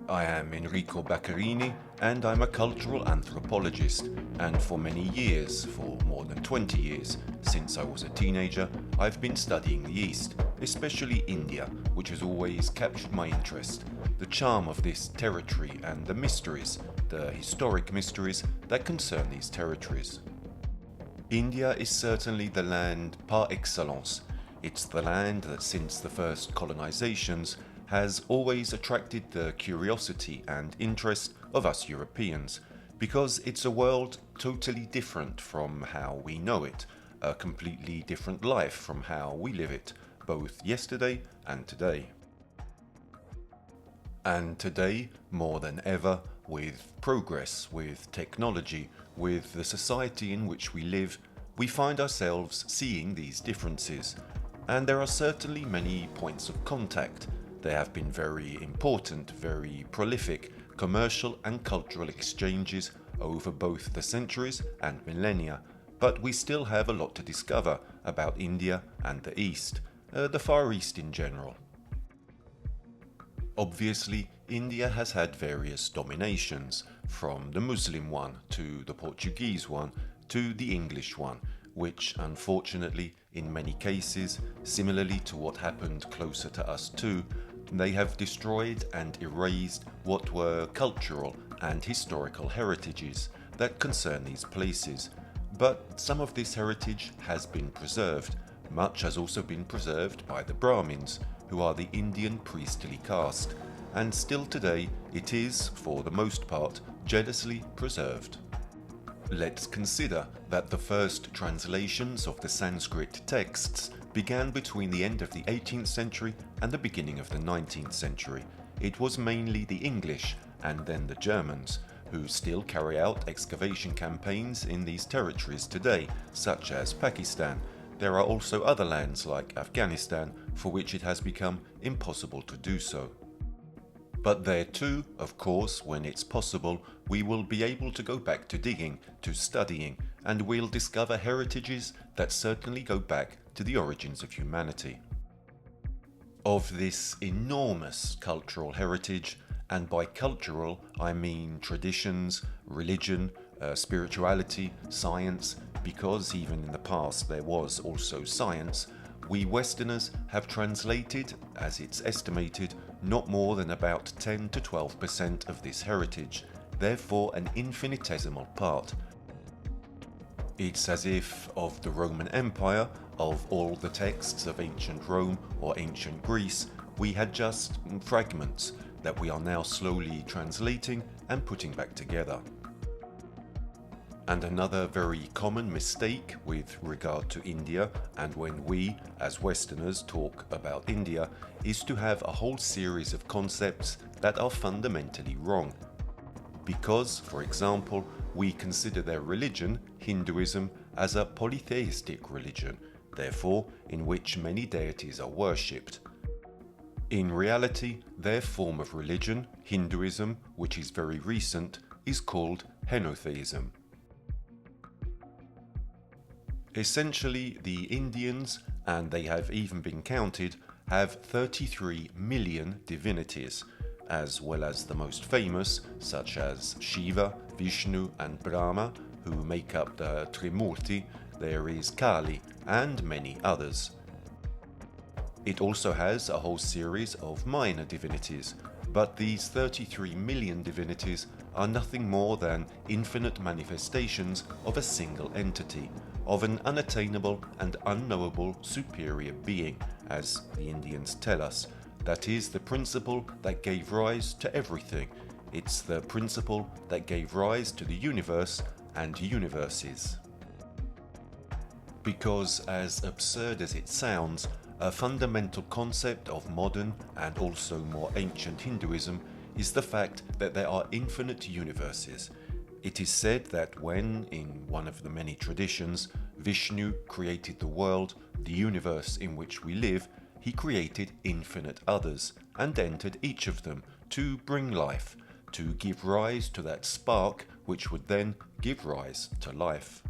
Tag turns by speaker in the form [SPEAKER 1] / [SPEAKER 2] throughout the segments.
[SPEAKER 1] I am Enrico Baccarini and I'm a cultural anthropologist, and for many years, for more than 20 years, since I was a teenager, I've been studying the East, especially India, which has always captured my interest. The charm of this territory and the mysteries, the historic mysteries that concern these territories. India is certainly the land par excellence. It's the land that since the first colonizations has always attracted the curiosity and interest of us Europeans, because it's a world totally different from how we know it, a completely different life from how we live it, both yesterday and today. And today, more than ever, with progress, with technology, with the society in which we live, we find ourselves seeing these differences. And there are certainly many points of contact. There have been very important, very prolific commercial and cultural exchanges over both the centuries and millennia, but we still have a lot to discover about India and the East, the Far East in general. Obviously, India has had various dominations, from the Muslim one to the Portuguese one to the English one, which unfortunately, in many cases, similarly to what happened closer to us too, they have destroyed and erased what were cultural and historical heritages that concern these places. But some of this heritage has been preserved. Much has also been preserved by the Brahmins, who are the Indian priestly caste, and still today it is, for the most part, jealously preserved. Let's consider that the first translations of the Sanskrit texts began between the end of the 18th century and the beginning of the 19th century. It was mainly the English and then the Germans who still carry out excavation campaigns in these territories today, such as Pakistan. There are also other lands like Afghanistan for which it has become impossible to do so. But there too, of course, when it's possible, we will be able to go back to digging, to studying, and we'll discover heritages that certainly go back to the origins of humanity. Of this enormous cultural heritage, and by cultural I mean traditions, religion, spirituality, science, because even in the past there was also science, we Westerners have translated, as it's estimated, not more than about 10 to 12% of this heritage, therefore an infinitesimal part. It's as if of the Roman Empire, of all the texts of ancient Rome or ancient Greece, we had just fragments that we are now slowly translating and putting back together. And another very common mistake with regard to India, and when we, as Westerners, talk about India, is to have a whole series of concepts that are fundamentally wrong. Because, for example, we consider their religion, Hinduism, as a polytheistic religion, therefore in which many deities are worshipped. In reality, their form of religion, Hinduism, which is very recent, is called henotheism. Essentially, the Indians, and they have even been counted, have 33 million divinities, as well as the most famous, such as Shiva, Vishnu and Brahma, who make up the Trimurti. There is Kali and many others. It also has a whole series of minor divinities, but these 33 million divinities are nothing more than infinite manifestations of a single entity, of an unattainable and unknowable superior being, as the Indians tell us. That is the principle that gave rise to everything. It's the principle that gave rise to the universe and universes. Because, as absurd as it sounds, a fundamental concept of modern and also more ancient Hinduism is the fact that there are infinite universes. It is said that when, in one of the many traditions, Vishnu created the world, the universe in which we live, he created infinite others and entered each of them to bring life, to give rise to that spark which would then give rise to life.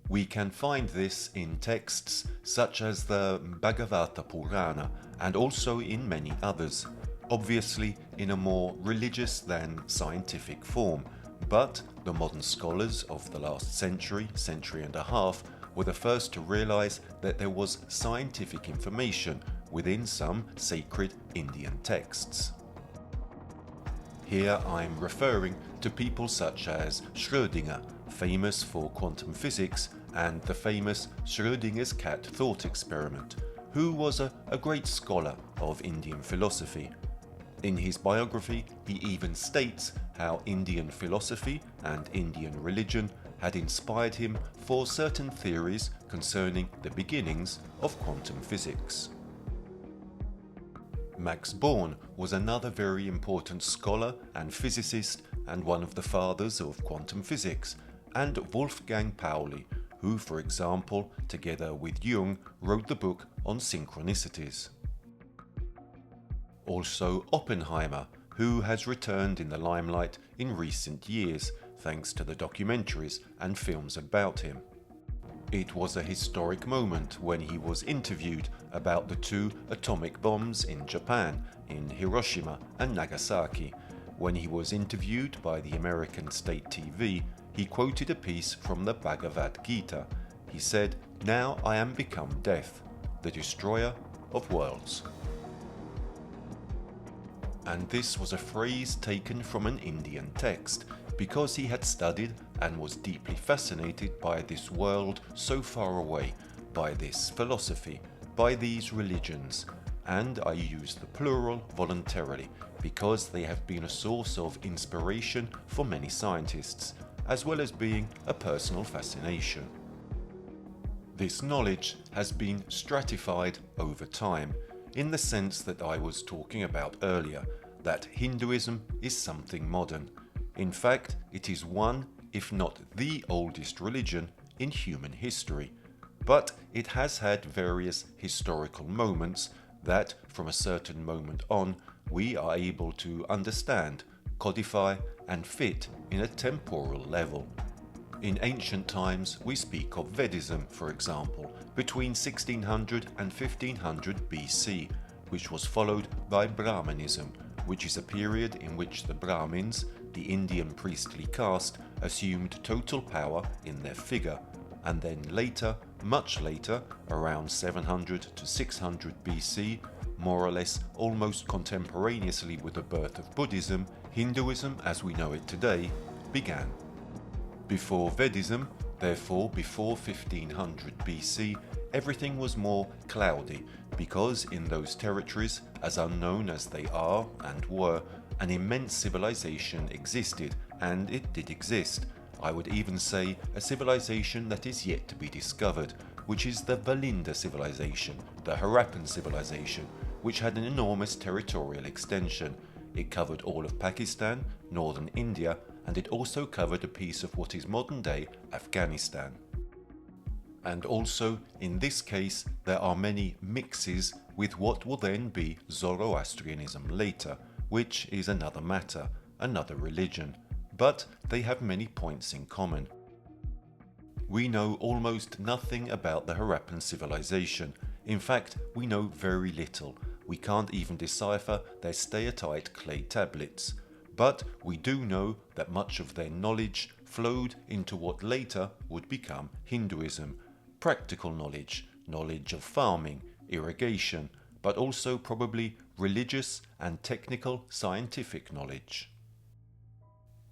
[SPEAKER 1] We can find this in texts such as the Bhagavata Purana and also in many others. obviously in a more religious than scientific form, but the modern scholars of the last century and a half were the first to realize that there was scientific information within some sacred Indian texts. Here I'm referring to people such as Schrödinger, famous for quantum physics, and the famous Schrödinger's cat thought experiment, who was a great scholar of Indian philosophy. In his biography, he even states how Indian philosophy and Indian religion had inspired him for certain theories concerning the beginnings of quantum physics. Max Born was another very important scholar and physicist and one of the fathers of quantum physics, and Wolfgang Pauli, who, for example, together with Jung, wrote the book on synchronicities. Also Oppenheimer, who has returned in the limelight in recent years thanks to the documentaries and films about him. It was a historic moment when he was interviewed about the 2 atomic bombs in Japan, in Hiroshima and Nagasaki. When he was interviewed by the American state TV, he quoted a piece from the Bhagavad Gita. He said, "Now I am become death, the destroyer of worlds." And this was a phrase taken from an Indian text, because he had studied and was deeply fascinated by this world so far away, by this philosophy, by these religions, and I use the plural voluntarily because they have been a source of inspiration for many scientists, as well as being a personal fascination. This knowledge has been stratified over time, in the sense that I was talking about earlier, that Hinduism is something modern. In fact, it is one, if not the oldest religion in human history. But it has had various historical moments that, from a certain moment on, we are able to understand, codify, and fit in a temporal level. In ancient times, we speak of Vedism, for example, between 1600 and 1500 BC, which was followed by Brahmanism, which is a period in which the Brahmins, the Indian priestly caste, assumed total power in their figure, and then later, much later, around 700 to 600 BC, more or less almost contemporaneously with the birth of Buddhism, Hinduism as we know it today began. Before Vedism, therefore before 1500 BC, everything was more cloudy, because in those territories, as unknown as they are and were, an immense civilization existed, and it did exist. I would even say a civilization that is yet to be discovered, which is the Valinda civilization, the Harappan Civilization, which had an enormous territorial extension. It covered all of Pakistan, northern India, and it also covered a piece of what is modern-day Afghanistan. And also, in this case, there are many mixes with what will then be Zoroastrianism later, which is another matter, another religion, but they have many points in common. We know almost nothing about the Harappan civilization. In fact, we know very little. We can't even decipher their steatite clay tablets. But we do know that much of their knowledge flowed into what later would become Hinduism. Practical knowledge, knowledge of farming, irrigation, but also probably religious and technical scientific knowledge.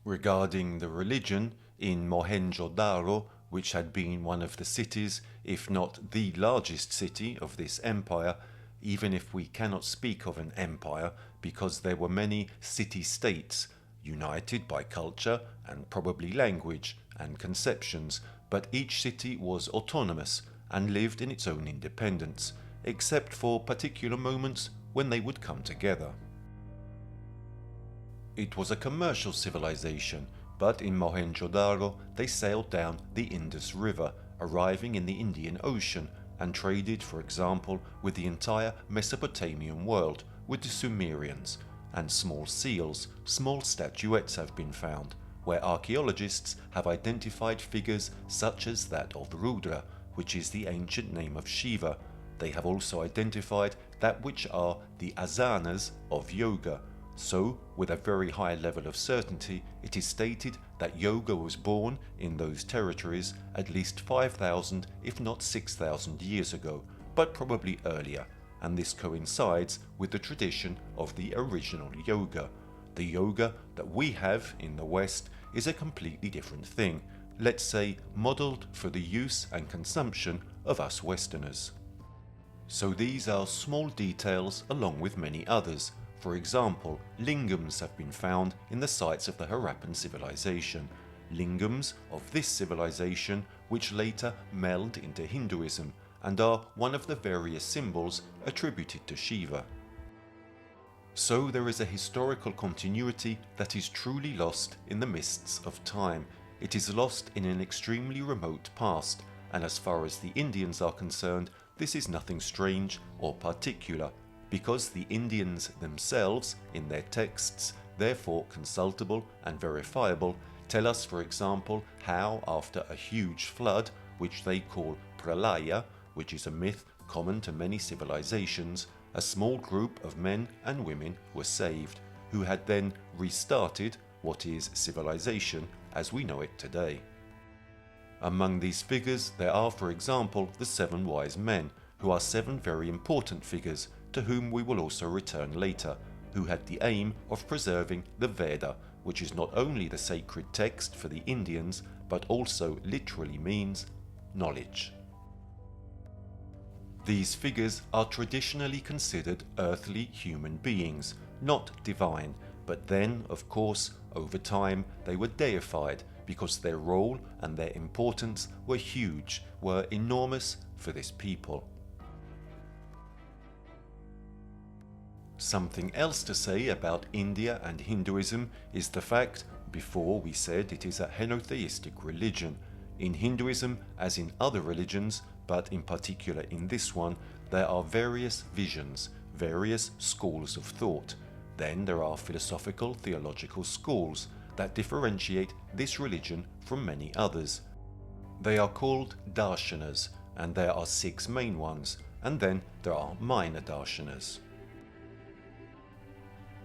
[SPEAKER 1] Regarding the religion, in Mohenjo-daro, which had been one of the cities, if not the largest city of this empire, even if we cannot speak of an empire because there were many city-states, united by culture and probably language and conceptions, but each city was autonomous and lived in its own independence, except for particular moments when they would come together. It was a commercial civilization, but in Mohenjo-daro they sailed down the Indus River, arriving in the Indian Ocean, and traded, for example, with the entire Mesopotamian world, with the Sumerians, and small seals, small statuettes have been found, where archaeologists have identified figures such as that of Rudra, which is the ancient name of Shiva. They have also identified that which are the asanas of yoga. So, with a very high level of certainty, it is stated that yoga was born in those territories at least 5,000 if not 6,000 years ago, but probably earlier, and this coincides with the tradition of the original yoga. The yoga that we have in the West is a completely different thing, let's say modelled for the use and consumption of us Westerners. So these are small details along with many others. For example, lingams have been found in the sites of the Harappan Civilization. Lingams of this civilization which later meld into Hinduism and are one of the various symbols attributed to Shiva. So there is a historical continuity that is truly lost in the mists of time. It is lost in an extremely remote past, and as far as the Indians are concerned, this is nothing strange or particular, because the Indians themselves, in their texts, therefore consultable and verifiable, tell us, for example, how after a huge flood, which they call pralaya, which is a myth common to many civilizations, a small group of men and women were saved, who had then restarted what is civilization as we know it today. Among these figures there are, for example, the 7 wise men, who are 7 very important figures, to whom we will also return later, who had the aim of preserving the Veda, which is not only the sacred text for the Indians, but also literally means knowledge. These figures are traditionally considered earthly human beings, not divine, but then, of course, over time they were deified because their role and their importance were huge, were enormous for this people. Something else to say about India and Hinduism is the fact, before we said it is a henotheistic religion. In Hinduism, as in other religions, but in particular in this one, there are various visions, various schools of thought. Then there are philosophical, theological schools that differentiate this religion from many others. They are called darshanas, and there are 6 main ones, and then there are minor darshanas.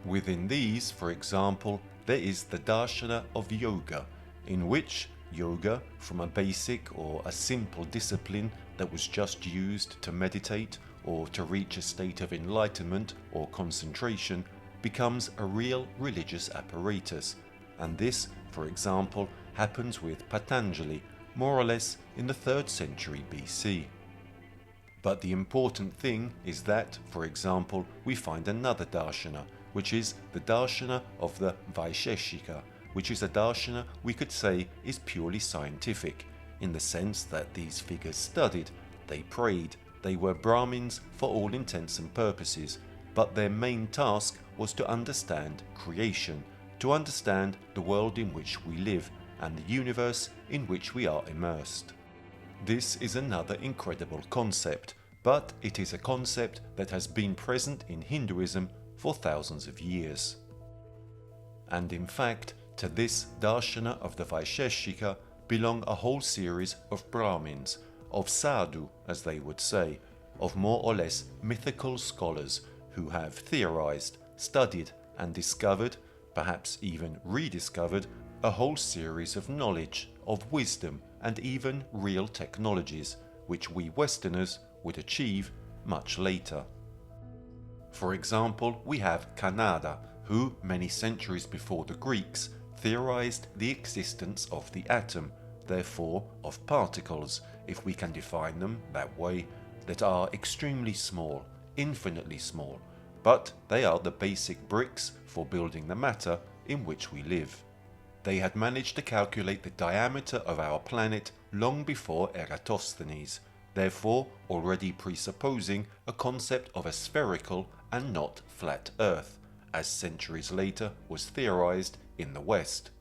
[SPEAKER 1] Within these, for example, there is the darshana of yoga, in which yoga, from a basic or a simple discipline that was just used to meditate or to reach a state of enlightenment or concentration, becomes a real religious apparatus, and this, for example, happens with Patanjali, more or less in the 3rd century BC. But the important thing is that, for example, we find another darshana, which is the darshana of the Vaisheshika, which is a darshana we could say is purely scientific, in the sense that these figures studied, they prayed, they were Brahmins for all intents and purposes, but their main task was to understand creation, to understand the world in which we live and the universe in which we are immersed. This is another incredible concept, but it is a concept that has been present in Hinduism for thousands of years. And in fact, to this darshana of the Vaisheshika belong a whole series of Brahmins, of sadhu as they would say, of more or less mythical scholars who have theorized, studied and discovered, perhaps even rediscovered, a whole series of knowledge, of wisdom and even real technologies, which we Westerners would achieve much later. For example, we have Kanada, who, many centuries before the Greeks, theorized the existence of the atom, therefore of particles, if we can define them that way, that are extremely small, infinitely small, but they are the basic bricks for building the matter in which we live. They had managed to calculate the diameter of our planet long before Eratosthenes, therefore already presupposing a concept of a spherical and not flat Earth, as centuries later was theorized in the West.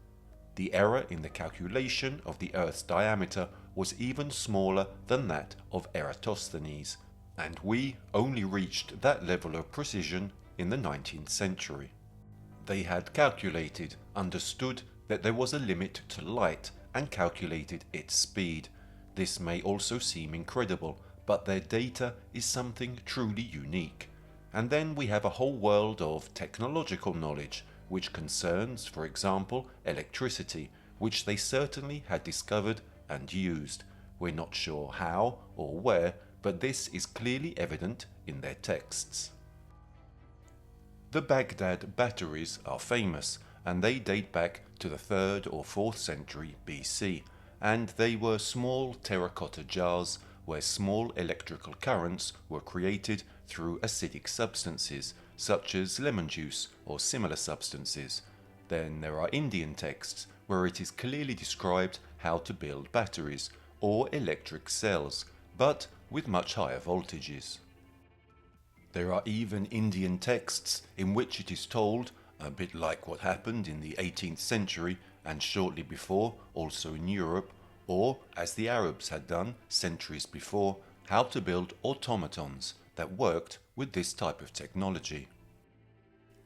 [SPEAKER 1] The error in the calculation of the Earth's diameter was even smaller than that of Eratosthenes, and we only reached that level of precision in the 19th century. They had calculated, understood that there was a limit to light, and calculated its speed. This may also seem incredible, but their data is something truly unique. And then we have a whole world of technological knowledge, which concerns, for example, electricity, which they certainly had discovered and used. We're not sure how or where, but this is clearly evident in their texts. The Baghdad batteries are famous, and they date back to the 3rd or 4th century BC, and they were small terracotta jars where small electrical currents were created through acidic substances, such as lemon juice or similar substances. Then there are Indian texts where it is clearly described how to build batteries or electric cells, but with much higher voltages. There are even Indian texts in which it is told, a bit like what happened in the 18th century and shortly before also in Europe, or as the Arabs had done centuries before, how to build automatons that worked with this type of technology.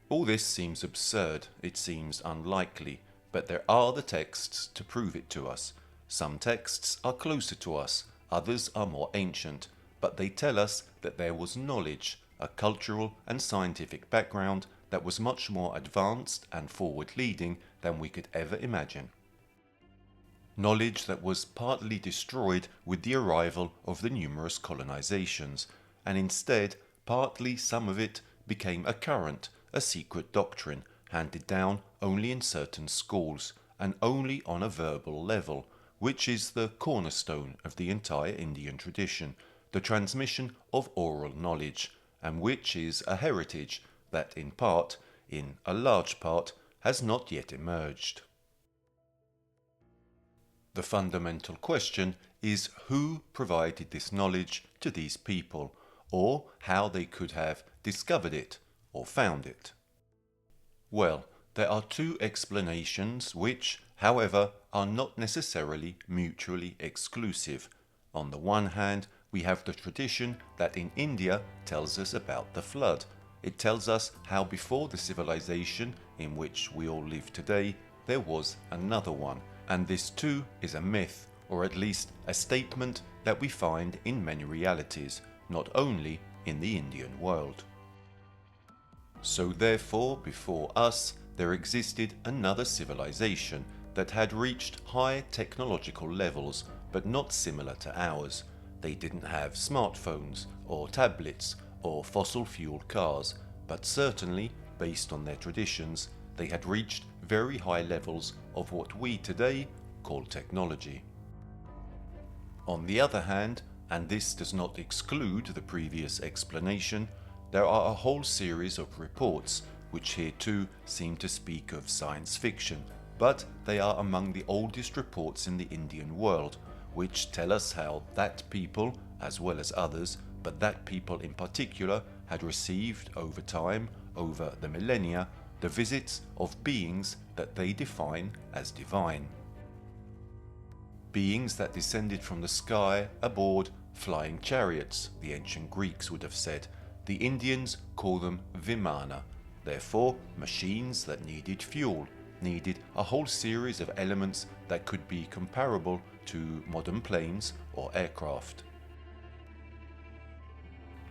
[SPEAKER 1] All this seems absurd, it seems unlikely, but there are the texts to prove it to us. Some texts are closer to us, others are more ancient, but they tell us that there was knowledge, a cultural and scientific background that was much more advanced and forward-leading than we could ever imagine. Knowledge that was partly destroyed with the arrival of the numerous colonizations, and instead, partly some of it became a current, a secret doctrine, handed down only in certain schools, and only on a verbal level, which is the cornerstone of the entire Indian tradition, the transmission of oral knowledge, and which is a heritage that in a large part, has not yet emerged. The fundamental question is who provided this knowledge to these people, or how they could have discovered it or found it. Well, there are two explanations which, however, are not necessarily mutually exclusive. On the one hand, we have the tradition that in India tells us about the flood. It tells us how before the civilization in which we all live today, there was another one. And this too is a myth, or at least a statement that we find in many realities, not only in the Indian world. So therefore, before us, there existed another civilization that had reached high technological levels, but not similar to ours. They didn't have smartphones, or tablets, or fossil fuel cars, but certainly, based on their traditions, they had reached very high levels of what we today call technology. On the other hand, and this does not exclude the previous explanation, there are a whole series of reports which here too seem to speak of science fiction, but they are among the oldest reports in the Indian world, which tell us how that people, as well as others, but that people in particular, had received over time, over the millennia, the visits of beings that they define as divine. Beings that descended from the sky aboard flying chariots, the ancient Greeks would have said. The Indians call them vimana, therefore machines that needed fuel, needed a whole series of elements that could be comparable to modern planes or aircraft.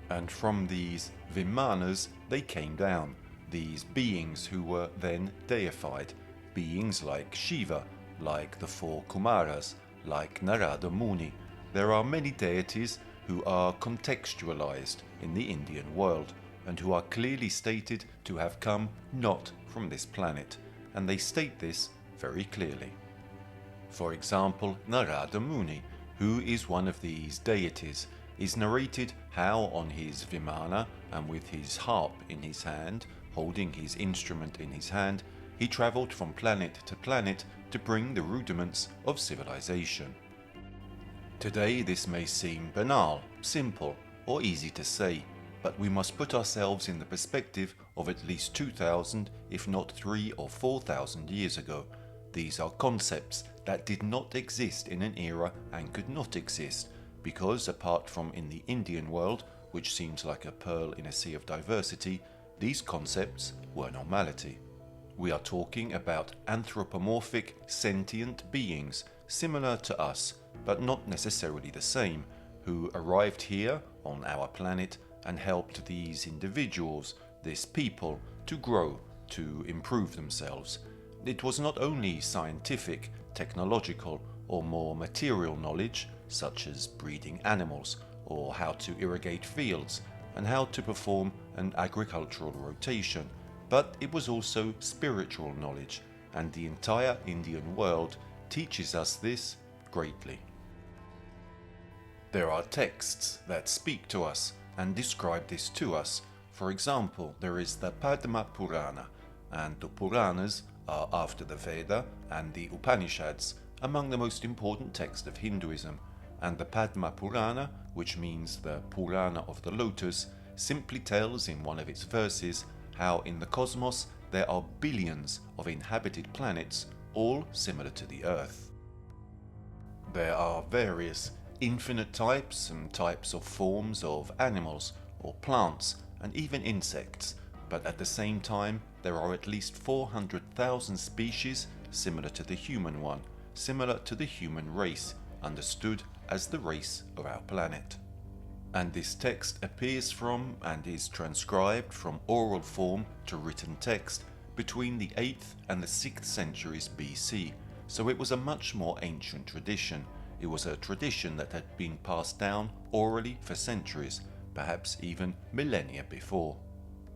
[SPEAKER 1] And from these vimanas they came down, these beings who were then deified, beings like Shiva, like the four Kumaras, like Narada Muni. There are many deities who are contextualized in the Indian world and who are clearly stated to have come not from this planet, and they state this very clearly. For example, Narada Muni, who is one of these deities, is narrated how on his vimana and with his harp in his hand, holding his instrument in his hand, he travelled from planet to planet to bring the rudiments of civilization. Today this may seem banal, simple, or easy to say, but we must put ourselves in the perspective of at least 2,000, if not 3,000 or 4,000 years ago. These are concepts that did not exist in an era and could not exist, because apart from in the Indian world, which seems like a pearl in a sea of diversity, these concepts were normality. We are talking about anthropomorphic, sentient beings, similar to us, but not necessarily the same, who arrived here on our planet and helped these individuals, this people, to grow, to improve themselves. It was not only scientific, technological, or more material knowledge, such as breeding animals, or how to irrigate fields, and how to perform an agricultural rotation, but it was also spiritual knowledge, and the entire Indian world teaches us this greatly. There are texts that speak to us and describe this to us. For example, there is the Padma Purana, and the Puranas are, after the Veda and the Upanishads, among the most important texts of Hinduism, and the Padma Purana, which means the Purana of the Lotus, simply tells in one of its verses how in the cosmos there are billions of inhabited planets, all similar to the Earth. There are various infinite types and types of forms of animals or plants and even insects, but at the same time there are at least 400,000 species similar to the human one, similar to the human race, understood as the race of our planet. And this text appears from and is transcribed from oral form to written text between the 8th and the 6th centuries BC, so it was a much more ancient tradition. It was a tradition that had been passed down orally for centuries, perhaps even millennia before.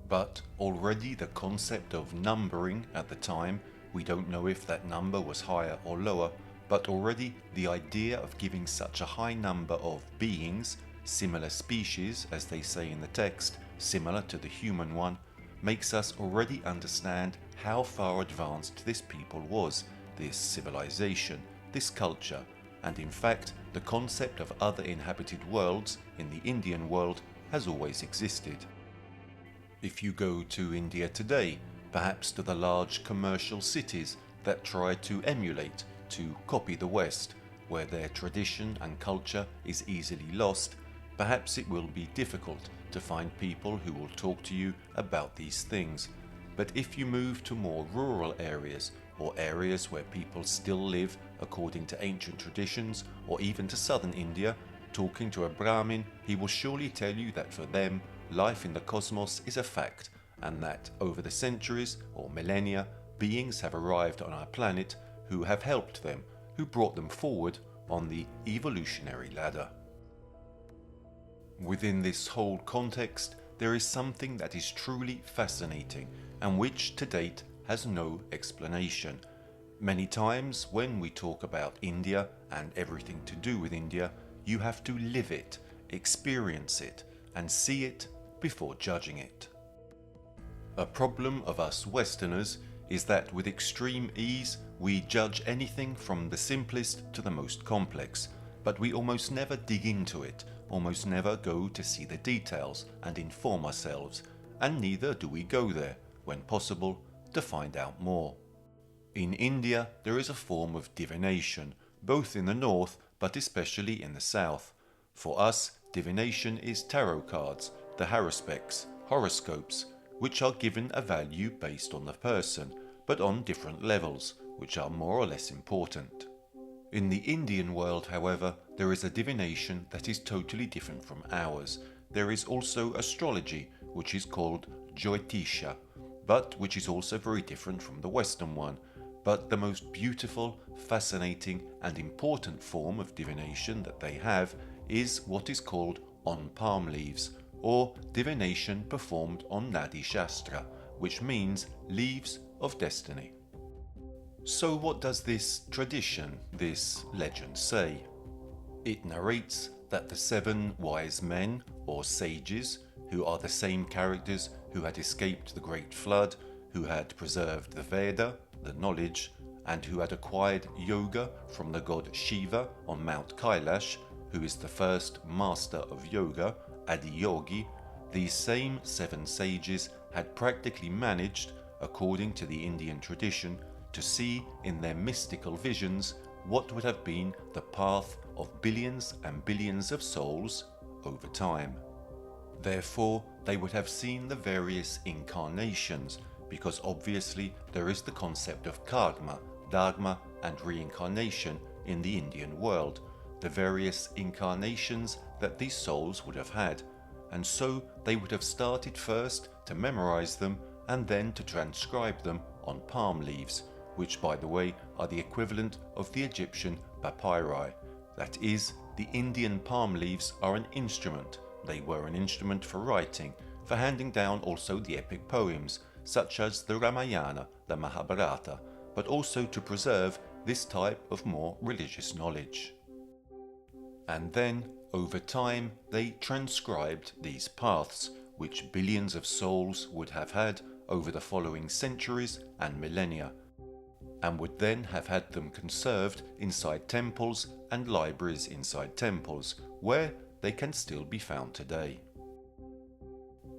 [SPEAKER 1] But already the concept of numbering at the time, we don't know if that number was higher or lower, but already the idea of giving such a high number of beings, similar species as they say in the text, similar to the human one, makes us already understand how far advanced this people was, this civilization, this culture, and in fact the concept of other inhabited worlds in the Indian world has always existed. If you go to India today, perhaps to the large commercial cities that try to emulate, to copy the West, where their tradition and culture is easily lost, perhaps it will be difficult to find people who will talk to you about these things. But if you move to more rural areas, or areas where people still live according to ancient traditions, or even to southern India, talking to a Brahmin, he will surely tell you that for them, life in the cosmos is a fact, and that over the centuries or millennia, beings have arrived on our planet who have helped them, who brought them forward on the evolutionary ladder. Within this whole context, there is something that is truly fascinating and which to date has no explanation. Many times when we talk about India and everything to do with India, you have to live it, experience it, and see it before judging it. A problem of us Westerners is that with extreme ease we judge anything from the simplest to the most complex, but we almost never dig into it, almost never go to see the details and inform ourselves, and neither do we go there, when possible, to find out more. In India there is a form of divination, both in the north but especially in the south. For us, divination is tarot cards, the horoscopes, which are given a value based on the person, but on different levels, which are more or less important. In the Indian world, however, there is a divination that is totally different from ours. There is also astrology, which is called Jyotisha, but which is also very different from the Western one. But the most beautiful, fascinating and important form of divination that they have is what is called on palm leaves, or divination performed on Nadi Shastra, which means leaves of destiny. So what does this tradition, this legend say? It narrates that the 7 wise men, or sages, who are the same characters who had escaped the Great Flood, who had preserved the Veda, the knowledge, and who had acquired yoga from the god Shiva on Mount Kailash, who is the first master of yoga, Adiyogi, these same 7 sages had practically managed, according to the Indian tradition, to see in their mystical visions what would have been the path of billions and billions of souls over time. Therefore, they would have seen the various incarnations, because obviously there is the concept of karma, dharma and reincarnation in the Indian world, the various incarnations that these souls would have had, and so they would have started first to memorize them and then to transcribe them on palm leaves, which by the way are the equivalent of the Egyptian papyri. That is, the Indian palm leaves are an instrument. They were an instrument for writing, for handing down also the epic poems, such as the Ramayana, the Mahabharata, but also to preserve this type of more religious knowledge. And then, over time, they transcribed these paths, which billions of souls would have had over the following centuries and millennia, and would then have had them conserved inside temples and libraries inside temples, where they can still be found today.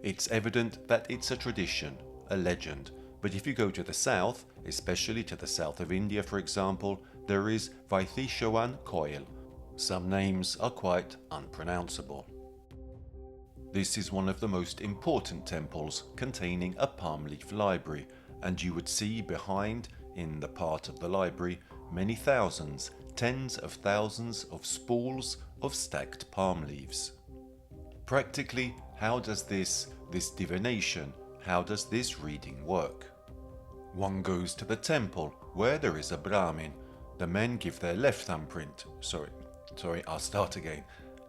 [SPEAKER 1] It's evident that it's a tradition, a legend, but if you go to the south, especially to the south of India for example, there is Vaitheshavan Koil. Some names are quite unpronounceable. This is one of the most important temples containing a palm leaf library, and you would see behind, in the part of the library, many thousands, tens of thousands of spools of stacked palm leaves. Practically, how does this divination, how does this reading work? One goes to the temple, where there is a Brahmin. The men give their left thumbprint. I'll start again.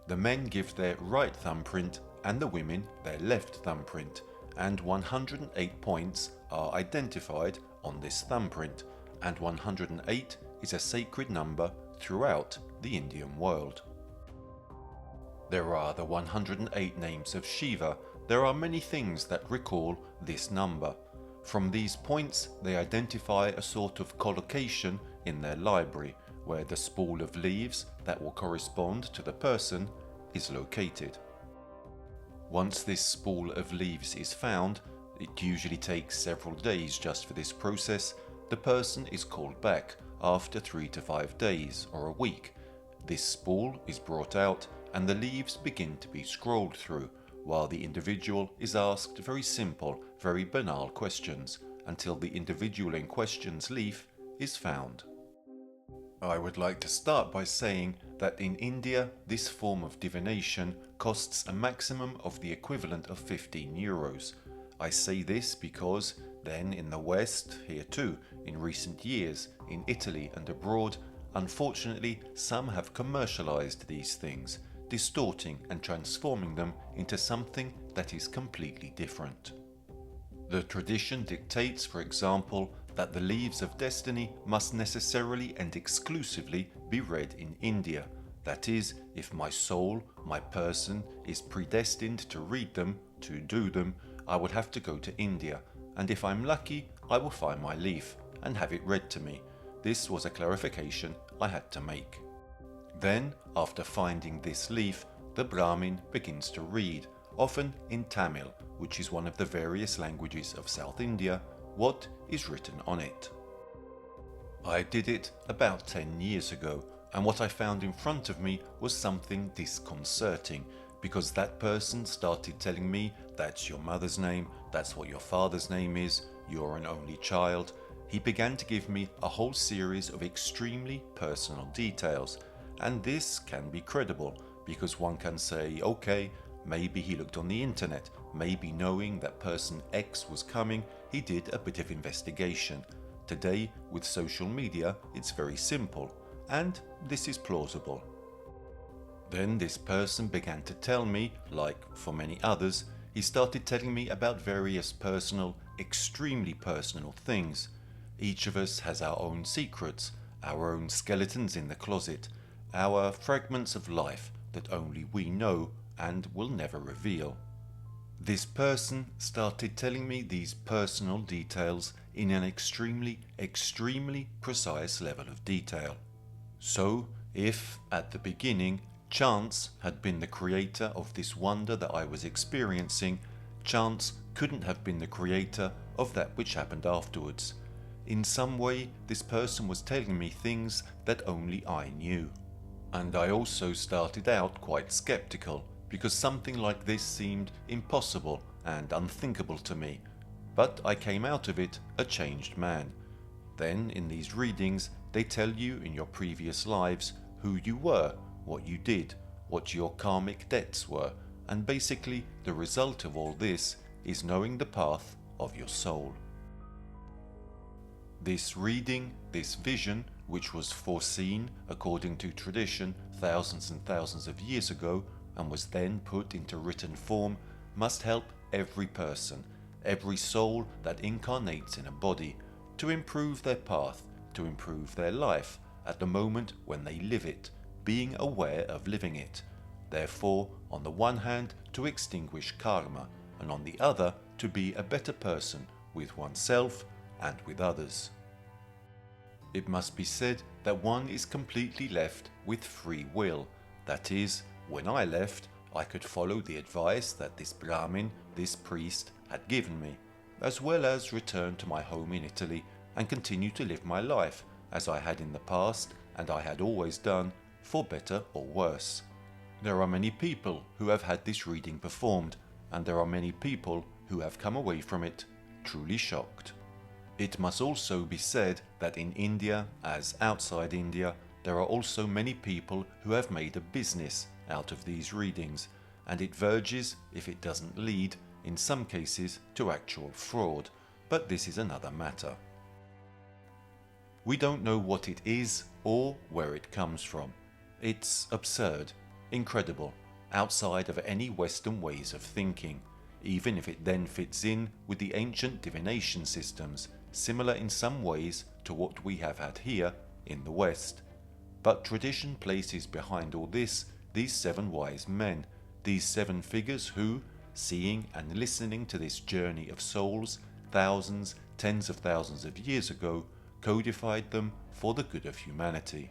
[SPEAKER 1] The men give their right thumbprint and the women their left thumbprint, and 108 points are identified on this thumbprint, and 108 is a sacred number throughout the Indian world. There are the 108 names of Shiva. There are many things that recall this number. From these points they identify a sort of collocation in their library, where the spool of leaves that will correspond to the person is located. Once this spool of leaves is found, it usually takes several days just for this process, the person is called back after 3 to 5 days or a week. This spool is brought out and the leaves begin to be scrolled through, while the individual is asked very simple, very banal questions, until the individual in question's leaf is found. I would like to start by saying that in India this form of divination costs a maximum of the equivalent of 15 euros. I say this because then in the West, here too, in recent years, in Italy and abroad, unfortunately some have commercialized these things, distorting and transforming them into something that is completely different. The tradition dictates, for example, that the leaves of destiny must necessarily and exclusively be read in India. That is, if my soul, my person, is predestined to read them, to do them, I would have to go to India, and if I'm lucky, I will find my leaf and have it read to me. This was a clarification I had to make. Then, after finding this leaf, the Brahmin begins to read, often in Tamil, which is one of the various languages of South India, what is written on it. I did it about 10 years ago, and what I found in front of me was something disconcerting, because that person started telling me that's your mother's name, that's what your father's name is, you're an only child. He began to give me a whole series of extremely personal details, and this can be credible, because one can say, okay, maybe he looked on the internet, maybe knowing that person X was coming, he did a bit of investigation. Today, with social media, it's very simple, and this is plausible. Then this person began to tell me, like for many others, he started telling me about various personal, extremely personal things. Each of us has our own secrets, our own skeletons in the closet, our fragments of life that only we know and will never reveal. This person started telling me these personal details in an extremely precise level of detail. So, if, at the beginning, chance had been the creator of this wonder that I was experiencing, chance couldn't have been the creator of that which happened afterwards. In some way, this person was telling me things that only I knew. And I also started out quite skeptical, because something like this seemed impossible and unthinkable to me. But I came out of it a changed man. Then, in these readings, they tell you in your previous lives who you were, what you did, what your karmic debts were, and basically the result of all this is knowing the path of your soul. This reading, this vision, which was foreseen according to tradition thousands and thousands of years ago and was then put into written form, must help every person, every soul that incarnates in a body, to improve their path, to improve their life at the moment when they live it, being aware of living it. Therefore, on the one hand, to extinguish karma, and on the other, to be a better person with oneself and with others. It must be said that one is completely left with free will. That is, when I left, I could follow the advice that this Brahmin, this priest, had given me, as well as return to my home in Italy and continue to live my life as I had in the past and I had always done, for better or worse. There are many people who have had this reading performed, and there are many people who have come away from it truly shocked. It must also be said that in India, as outside India, there are also many people who have made a business out of these readings, and it verges, if it doesn't lead, in some cases to actual fraud, but this is another matter. We don't know what it is or where it comes from. It's absurd, incredible, outside of any Western ways of thinking, even if it then fits in with the ancient divination systems, similar in some ways to what we have had here in the West. But tradition places behind all this these 7 wise men, these 7 figures who, seeing and listening to this journey of souls thousands, tens of thousands of years ago, codified them for the good of humanity.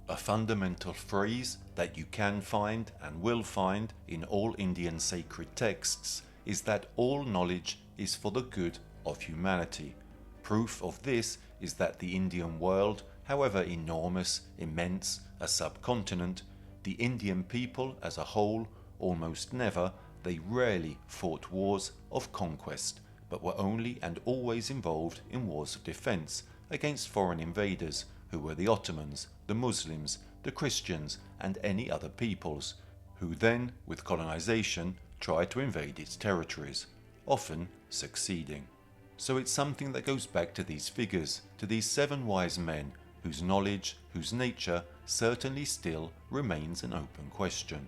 [SPEAKER 1] A fundamental phrase that you can find and will find in all Indian sacred texts is that all knowledge is for the good of humanity. Proof of this is that the Indian world, however enormous, immense, a subcontinent, the Indian people as a whole, almost never, they rarely fought wars of conquest, but were only and always involved in wars of defense against foreign invaders, who were the Ottomans, the Muslims, the Christians, and any other peoples, who then, with colonization, tried to invade its territories, often succeeding. So it's something that goes back to these figures, to these 7 wise men, whose knowledge, whose nature, certainly still remains an open question.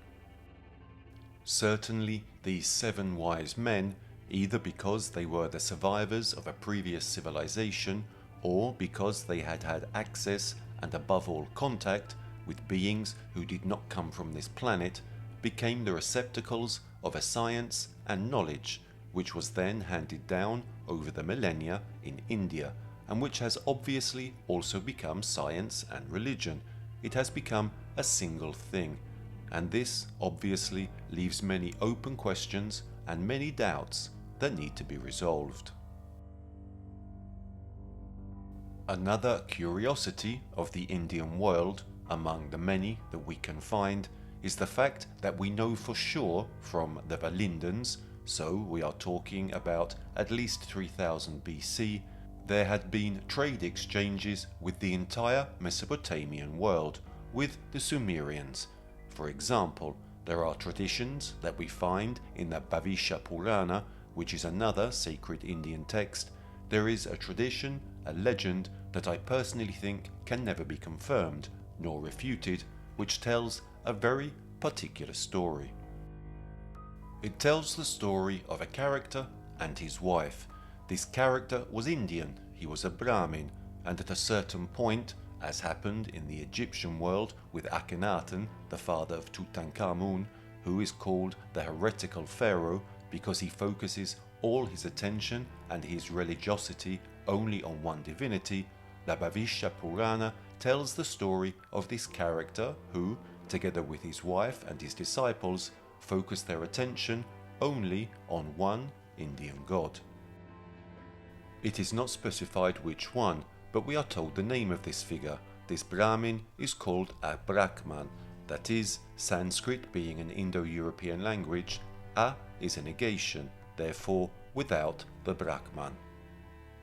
[SPEAKER 1] Certainly these 7 wise men, either because they were the survivors of a previous civilization, or because they had had access and above all contact with beings who did not come from this planet, became the receptacles of a science and knowledge which was then handed down over the millennia in India, and which has obviously also become science and religion. It has become a single thing, and this obviously leaves many open questions and many doubts that need to be resolved. Another curiosity of the Indian world, among the many that we can find, is the fact that we know for sure from the Valindans, so we are talking about at least 3000 BC, there had been trade exchanges with the entire Mesopotamian world, with the Sumerians. For example, there are traditions that we find in the Bhavisha Purana, which is another sacred Indian text. There is a tradition, a legend, that I personally think can never be confirmed nor refuted, which tells a very particular story. It tells the story of a character and his wife. This character was Indian, he was a Brahmin, and at a certain point, as happened in the Egyptian world with Akhenaten, the father of Tutankhamun, who is called the heretical pharaoh because he focuses all his attention and his religiosity only on one divinity, the Bhavisha Purana tells the story of this character who, together with his wife and his disciples, focused their attention only on one Indian god. It is not specified which one, but we are told the name of this figure. This Brahmin is called a Brahman, that is, Sanskrit being an Indo-European language, a is a negation, therefore without the Brahman.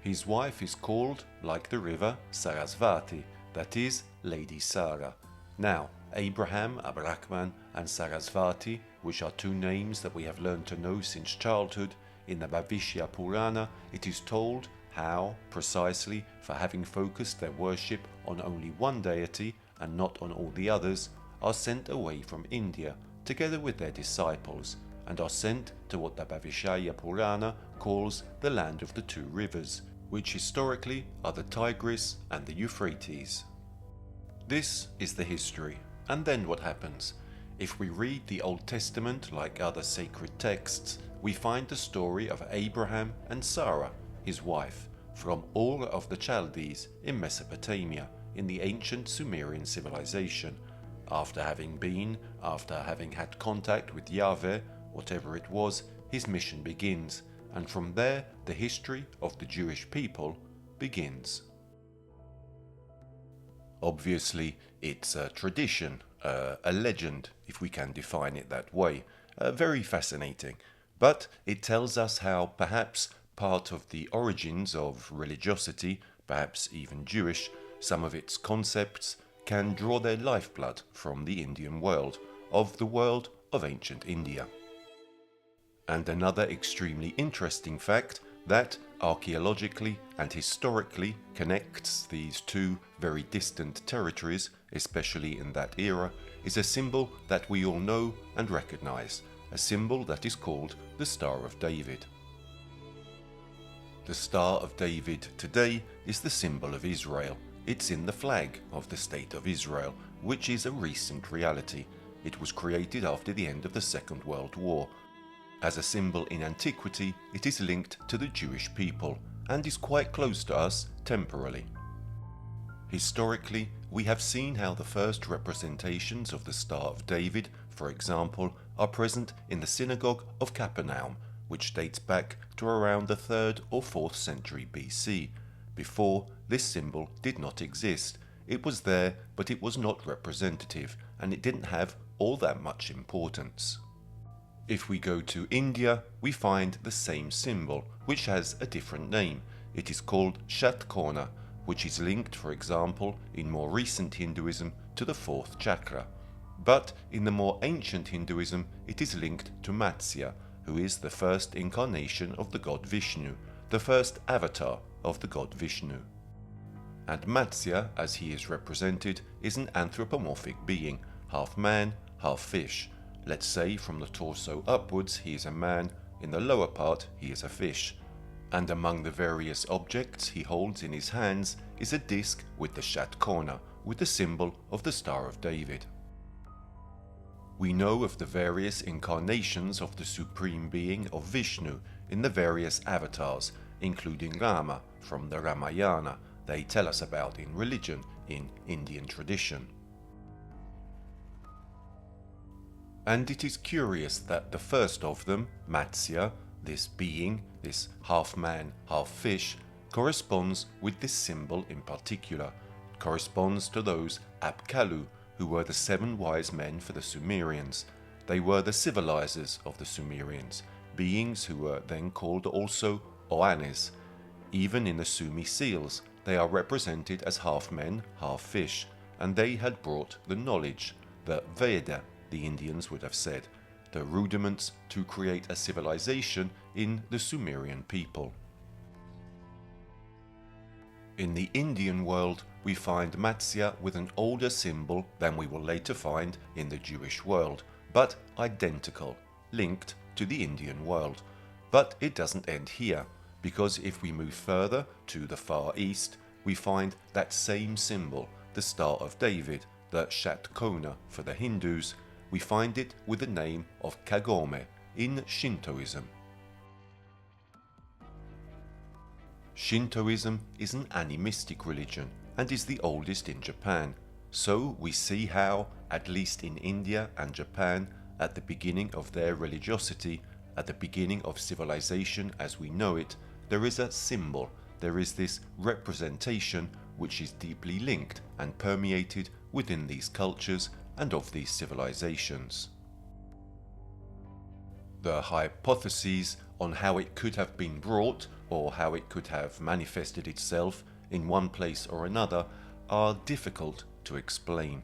[SPEAKER 1] His wife is called, like the river, Sarasvati, that is, Lady Sara. Now, Abraham, a Brahman, and Sarasvati, which are two names that we have learned to know since childhood, in the Bhavishya Purana it is told how, precisely for having focused their worship on only one deity and not on all the others, are sent away from India together with their disciples and are sent to what the Bhavishya Purana calls the land of the two rivers, which historically are the Tigris and the Euphrates. This is the history. And then what happens? If we read the Old Testament like other sacred texts, we find the story of Abraham and Sarah, his wife, from Ur of the Chaldees in Mesopotamia in the ancient Sumerian civilization. After having had contact with Yahweh, whatever it was, his mission begins, and from there the history of the Jewish people begins. Obviously, it's a tradition, a legend, if we can define it that way, very fascinating, but it tells us how perhaps part of the origins of religiosity, perhaps even Jewish, some of its concepts can draw their lifeblood from the Indian world, of the world of ancient India. And another extremely interesting fact that archaeologically and historically connects these two very distant territories, especially in that era, is a symbol that we all know and recognize, a symbol that is called the Star of David. The Star of David today is the symbol of Israel. It's in the flag of the State of Israel, which is a recent reality. It was created after the end of the Second World War. As a symbol in antiquity, it is linked to the Jewish people and is quite close to us temporally. Historically, we have seen how the first representations of the Star of David, for example, are present in the synagogue of Capernaum, which dates back to around the 3rd or 4th century BC. Before, this symbol did not exist. It was there, but it was not representative, and it didn't have all that much importance. If we go to India, we find the same symbol, which has a different name. It is called Shatkona, which is linked, for example, in more recent Hinduism to the 4th chakra. But in the more ancient Hinduism, it is linked to Matsya, who is the first incarnation of the god Vishnu, the first avatar of the god Vishnu. And Matsya, as he is represented, is an anthropomorphic being, half man, half fish. Let's say from the torso upwards he is a man, in the lower part he is a fish. And among the various objects he holds in his hands is a disc with the Shatkona, with the symbol of the Star of David. We know of the various incarnations of the Supreme Being of Vishnu in the various avatars, including Rama from the Ramayana, they tell us about in religion, in Indian tradition. And it is curious that the first of them, Matsya, this being, this half man, half fish, corresponds with this symbol in particular. It corresponds to those Apkallu, who were the 7 wise men for the Sumerians. They were the civilizers of the Sumerians, beings who were then called also Oannes. Even in the Sumi seals, they are represented as half men, half fish, and they had brought the knowledge, the Veda, the Indians would have said, the rudiments to create a civilization in the Sumerian people. In the Indian world, we find Matsya with an older symbol than we will later find in the Jewish world, but identical, linked to the Indian world. But it doesn't end here, because if we move further to the Far East, we find that same symbol, the Star of David, the Shatkona for the Hindus. We find it with the name of Kagome in Shintoism. Shintoism is an animistic religion and is the oldest in Japan. So we see how, at least in India and Japan, at the beginning of their religiosity, at the beginning of civilization as we know it, there is a symbol, there is this representation which is deeply linked and permeated within these cultures and of these civilizations. The hypotheses on how it could have been brought or how it could have manifested itself in one place or another are difficult to explain.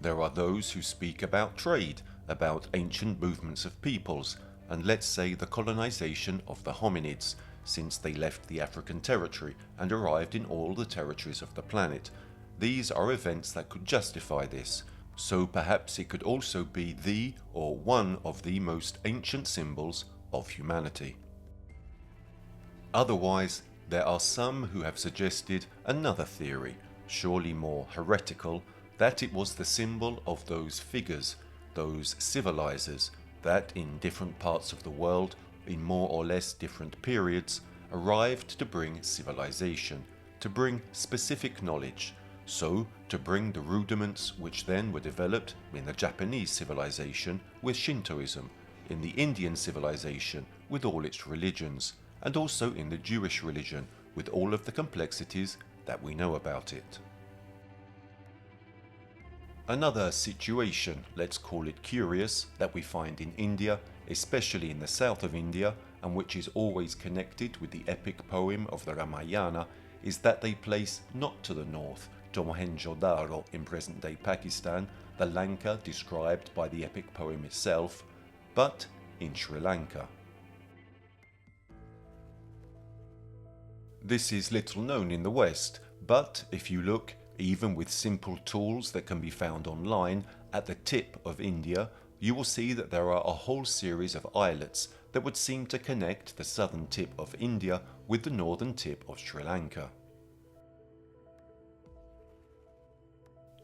[SPEAKER 1] There are those who speak about trade, about ancient movements of peoples, and let's say the colonization of the hominids, since they left the African territory and arrived in all the territories of the planet. These are events that could justify this, so perhaps it could also be the or one of the most ancient symbols of humanity. Otherwise, there are some who have suggested another theory, surely more heretical, that it was the symbol of those figures, those civilizers, that in different parts of the world, in more or less different periods, arrived to bring civilization, to bring specific knowledge, so to bring the rudiments which then were developed in the Japanese civilization with Shintoism, in the Indian civilization with all its religions, and also in the Jewish religion with all of the complexities that we know about it. Another situation, let's call it curious, that we find in India, especially in the south of India, and which is always connected with the epic poem of the Ramayana, is that they place not to the north, to Mohenjo-daro in present-day Pakistan, the Lanka described by the epic poem itself, but in Sri Lanka. This is little known in the West, but if you look, even with simple tools that can be found online, at the tip of India, you will see that there are a whole series of islets that would seem to connect the southern tip of India with the northern tip of Sri Lanka.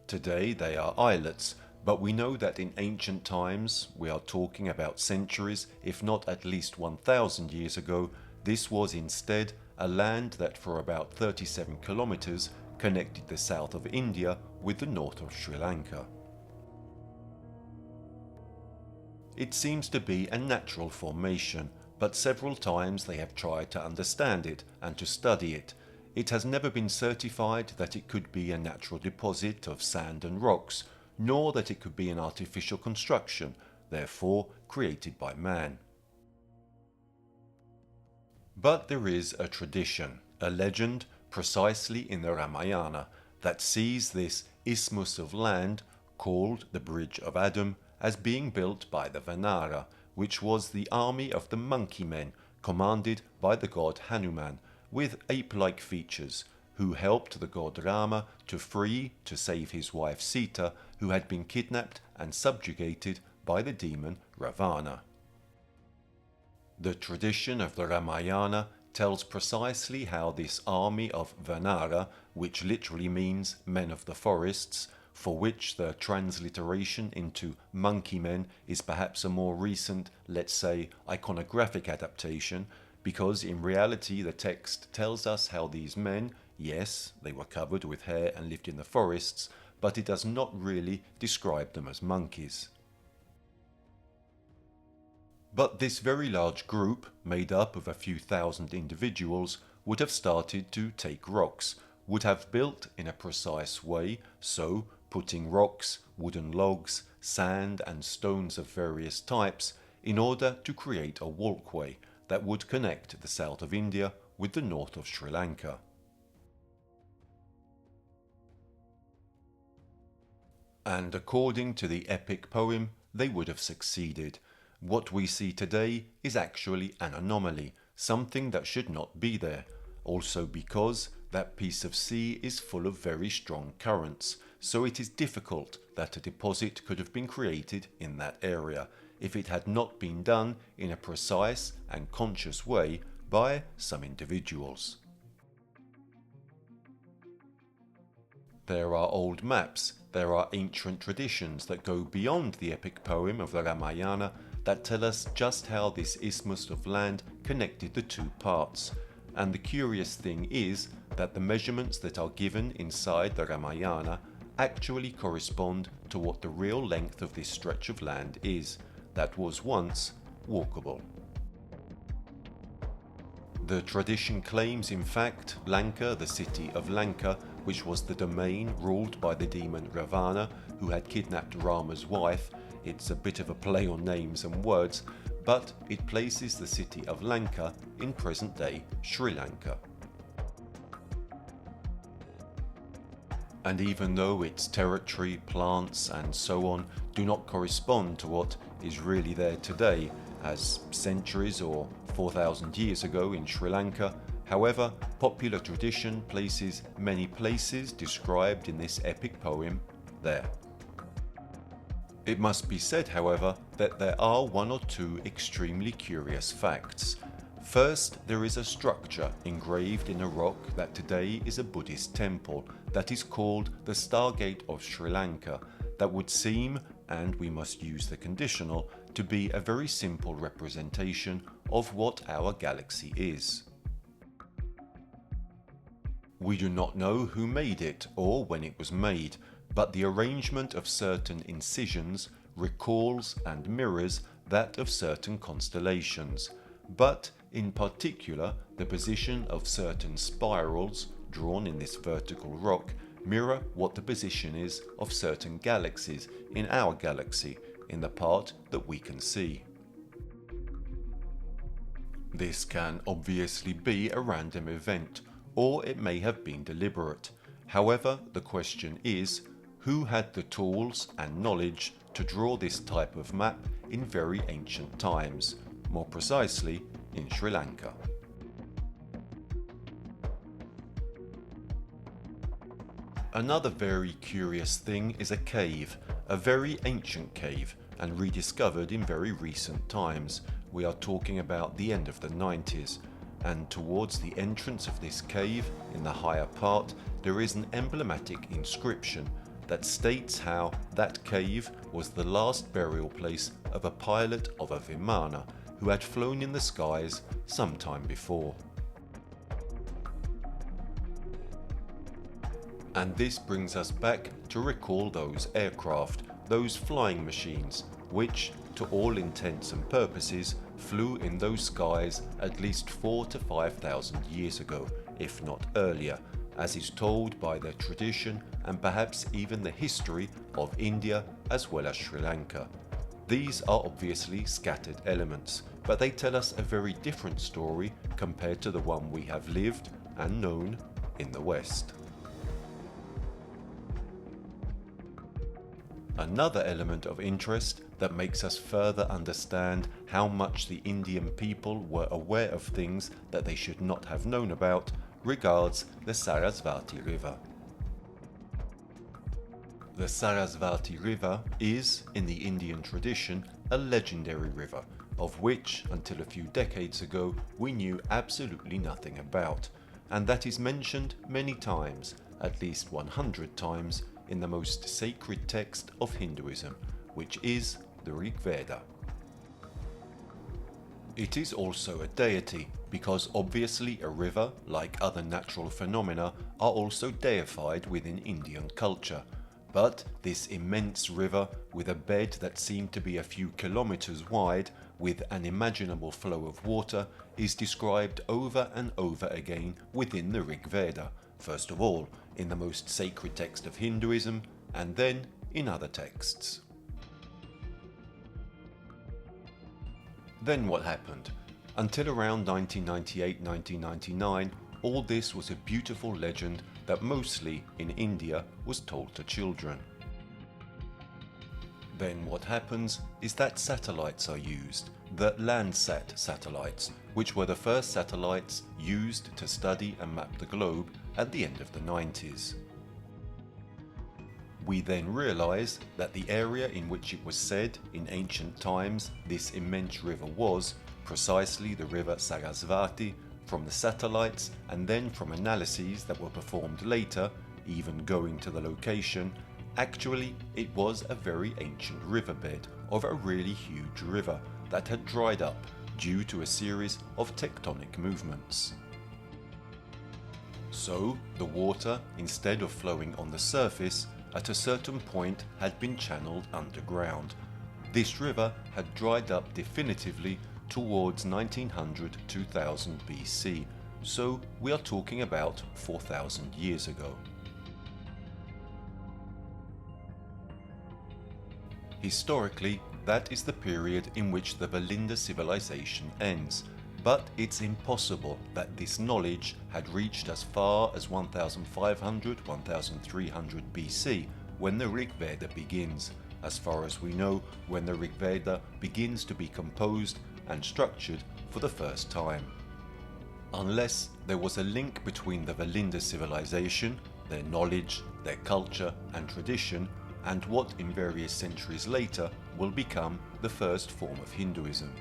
[SPEAKER 1] Today they are islets, but we know that in ancient times, we are talking about centuries, if not at least 1000 years ago, this was instead a land that for about 37 kilometers connected the south of India with the north of Sri Lanka. It seems to be a natural formation, but several times they have tried to understand it and to study it. It has never been certified that it could be a natural deposit of sand and rocks, nor that it could be an artificial construction, therefore created by man. But there is a tradition, a legend, precisely in the Ramayana, that sees this isthmus of land, called the Bridge of Adam, as being built by the Vanara, which was the army of the monkey men, commanded by the god Hanuman, with ape-like features, who helped the god Rama to save his wife Sita, who had been kidnapped and subjugated by the demon Ravana. The tradition of the Ramayana tells precisely how this army of Vanara, which literally means men of the forests, for which the transliteration into monkey men is perhaps a more recent, let's say, iconographic adaptation, because in reality the text tells us how these men, yes, they were covered with hair and lived in the forests, but it does not really describe them as monkeys. But this very large group, made up of a few thousand individuals, would have started to take rocks, would have built in a precise way, so putting rocks, wooden logs, sand and stones of various types in order to create a walkway that would connect the south of India with the north of Sri Lanka. And according to the epic poem, they would have succeeded. What we see today is actually an anomaly, something that should not be there. Also because that piece of sea is full of very strong currents, so it is difficult that a deposit could have been created in that area if it had not been done in a precise and conscious way by some individuals. There are old maps, there are ancient traditions that go beyond the epic poem of the Ramayana that tell us just how this isthmus of land connected the two parts. And the curious thing is that the measurements that are given inside the Ramayana actually correspond to what the real length of this stretch of land is, that was once walkable. The tradition claims, in fact, Lanka, the city of Lanka, which was the domain ruled by the demon Ravana, who had kidnapped Rama's wife. It's a bit of a play on names and words, but it places the city of Lanka in present-day Sri Lanka. And even though its territory, plants and so on do not correspond to what is really there today, as centuries or 4,000 years ago in Sri Lanka, however, popular tradition places many places described in this epic poem there. It must be said, however, that there are one or two extremely curious facts. First, there is a structure engraved in a rock that today is a Buddhist temple that is called the Stargate of Sri Lanka, that would seem, and we must use the conditional, to be a very simple representation of what our galaxy is. We do not know who made it or when it was made, but the arrangement of certain incisions recalls and mirrors that of certain constellations, but in particular the position of certain spirals drawn in this vertical rock mirror what the position is of certain galaxies in our galaxy, in the part that we can see. This can obviously be a random event, or it may have been deliberate. However, the question is, who had the tools and knowledge to draw this type of map in very ancient times, more precisely in Sri Lanka? Another very curious thing is a cave, a very ancient cave and rediscovered in very recent times. We are talking about the end of the 90s, and towards the entrance of this cave, in the higher part, there is an emblematic inscription that states how that cave was the last burial place of a pilot of a Vimana who had flown in the skies some time before. And this brings us back to recall those aircraft, those flying machines, which, to all intents and purposes, flew in those skies at least 4,000 to 5,000 years ago, if not earlier, as is told by the tradition and perhaps even the history of India as well as Sri Lanka. These are obviously scattered elements, but they tell us a very different story compared to the one we have lived and known in the West. Another element of interest that makes us further understand how much the Indian people were aware of things that they should not have known about regards the Sarasvati River. The Sarasvati River is, in the Indian tradition, a legendary river, of which, until a few decades ago, we knew absolutely nothing about, and that is mentioned many times, at least 100 times, in the most sacred text of Hinduism, which is the Rig Veda. It is also a deity, because obviously a river, like other natural phenomena, are also deified within Indian culture. But this immense river, with a bed that seemed to be a few kilometers wide, with an imaginable flow of water, is described over and over again within the Rig Veda, first of all in the most sacred text of Hinduism, and then in other texts. Then what happened? Until around 1998-1999, all this was a beautiful legend that mostly in India was told to children. Then what happens is that satellites are used, the Landsat satellites, which were the first satellites used to study and map the globe at the end of the 90s. We then realise that the area in which it was said in ancient times this immense river was, precisely the river Sarasvati, from the satellites and then from analyses that were performed later, even going to the location, actually it was a very ancient riverbed of a really huge river that had dried up due to a series of tectonic movements. So the water, instead of flowing on the surface, at a certain point had been channeled underground. This river had dried up definitively towards 1900-2000 BC, so we are talking about 4,000 years ago. Historically, that is the period in which the Valinda civilization ends, But it's impossible that this knowledge had reached as far as 1500-1300 BC, when the Rig Veda begins, as far as we know, when the Rig Veda begins to be composed and structured for the first time. Unless there was a link between the Valinda civilization, their knowledge, their culture and tradition, and what in various centuries later will become the first form of Hinduism.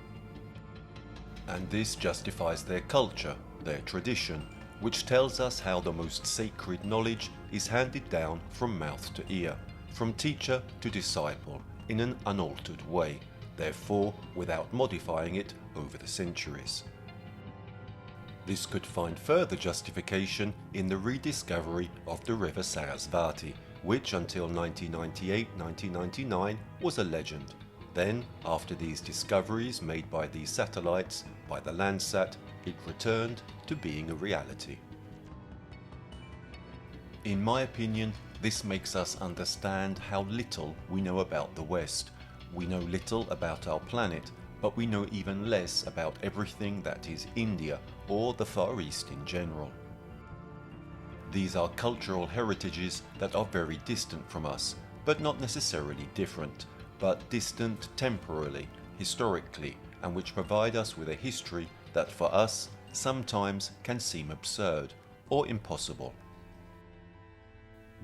[SPEAKER 1] And this justifies their culture, their tradition, which tells us how the most sacred knowledge is handed down from mouth to ear, from teacher to disciple, in an unaltered way, therefore without modifying it over the centuries. This could find further justification in the rediscovery of the river Sarasvati, which until 1998-1999 was a legend. Then, after these discoveries made by these satellites, by the Landsat, it returned to being a reality. In my opinion, this makes us understand how little we know about the West. We know little about our planet, but we know even less about everything that is India or the Far East in general. These are cultural heritages that are very distant from us, but not necessarily different, but distant temporally, historically, and which provide us with a history that for us sometimes can seem absurd or impossible.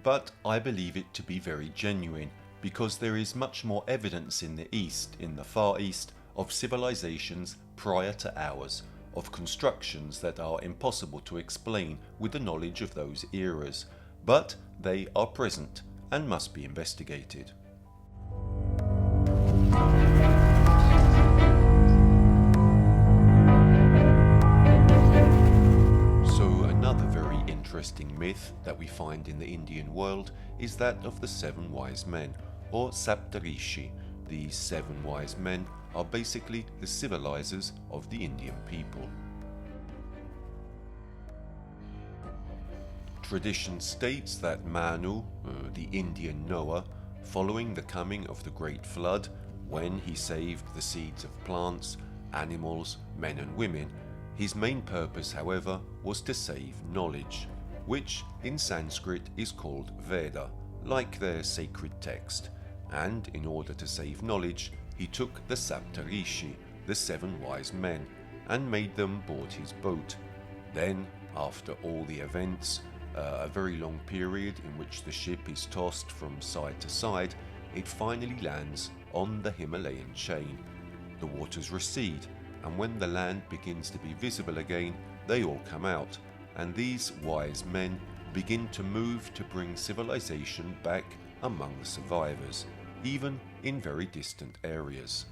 [SPEAKER 1] But I believe it to be very genuine, because there is much more evidence in the East, in the Far East, of civilizations prior to ours, of constructions that are impossible to explain with the knowledge of those eras, but they are present and must be investigated. So another very interesting myth that we find in the Indian world is that of the 7 wise men, or Saptarishi. These 7 wise men are basically the civilizers of the Indian people. Tradition states that Manu, the Indian Noah, following the coming of the Great Flood, when he saved the seeds of plants, animals, men and women, his main purpose, however, was to save knowledge, which in Sanskrit is called Veda, like their sacred text. And in order to save knowledge, he took the Saptarishi, the 7 wise men, and made them board his boat. Then, after all the events, a very long period in which the ship is tossed from side to side, it finally lands on the Himalayan chain. The waters recede, and when the land begins to be visible again, they all come out, and these wise men begin to move to bring civilization back among the survivors, even in very distant areas.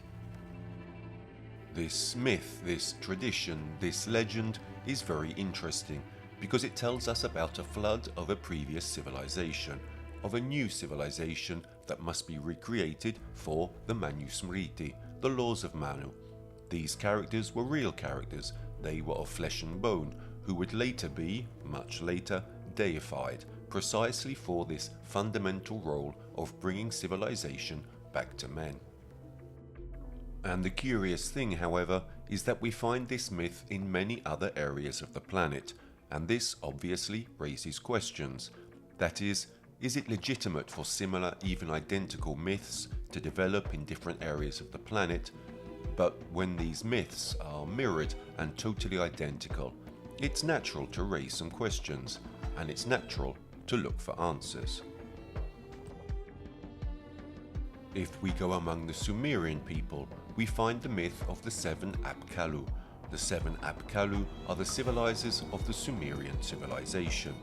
[SPEAKER 1] This myth, this tradition, this legend is very interesting because it tells us about a flood of a previous civilization, of a new civilization that must be recreated for the Manusmriti, the laws of Manu. These characters were real characters, they were of flesh and bone, who would later be, much later, deified, precisely for this fundamental role of bringing civilization back to men. And the curious thing, however, is that we find this myth in many other areas of the planet, and this obviously raises questions. That is it legitimate for similar, even identical myths to develop in different areas of the planet? But when these myths are mirrored and totally identical, it's natural to raise some questions, and it's natural to look for answers. If we go among the Sumerian people, we find the myth of the 7 Apkallu. The 7 Apkallu are the civilizers of the Sumerian civilization.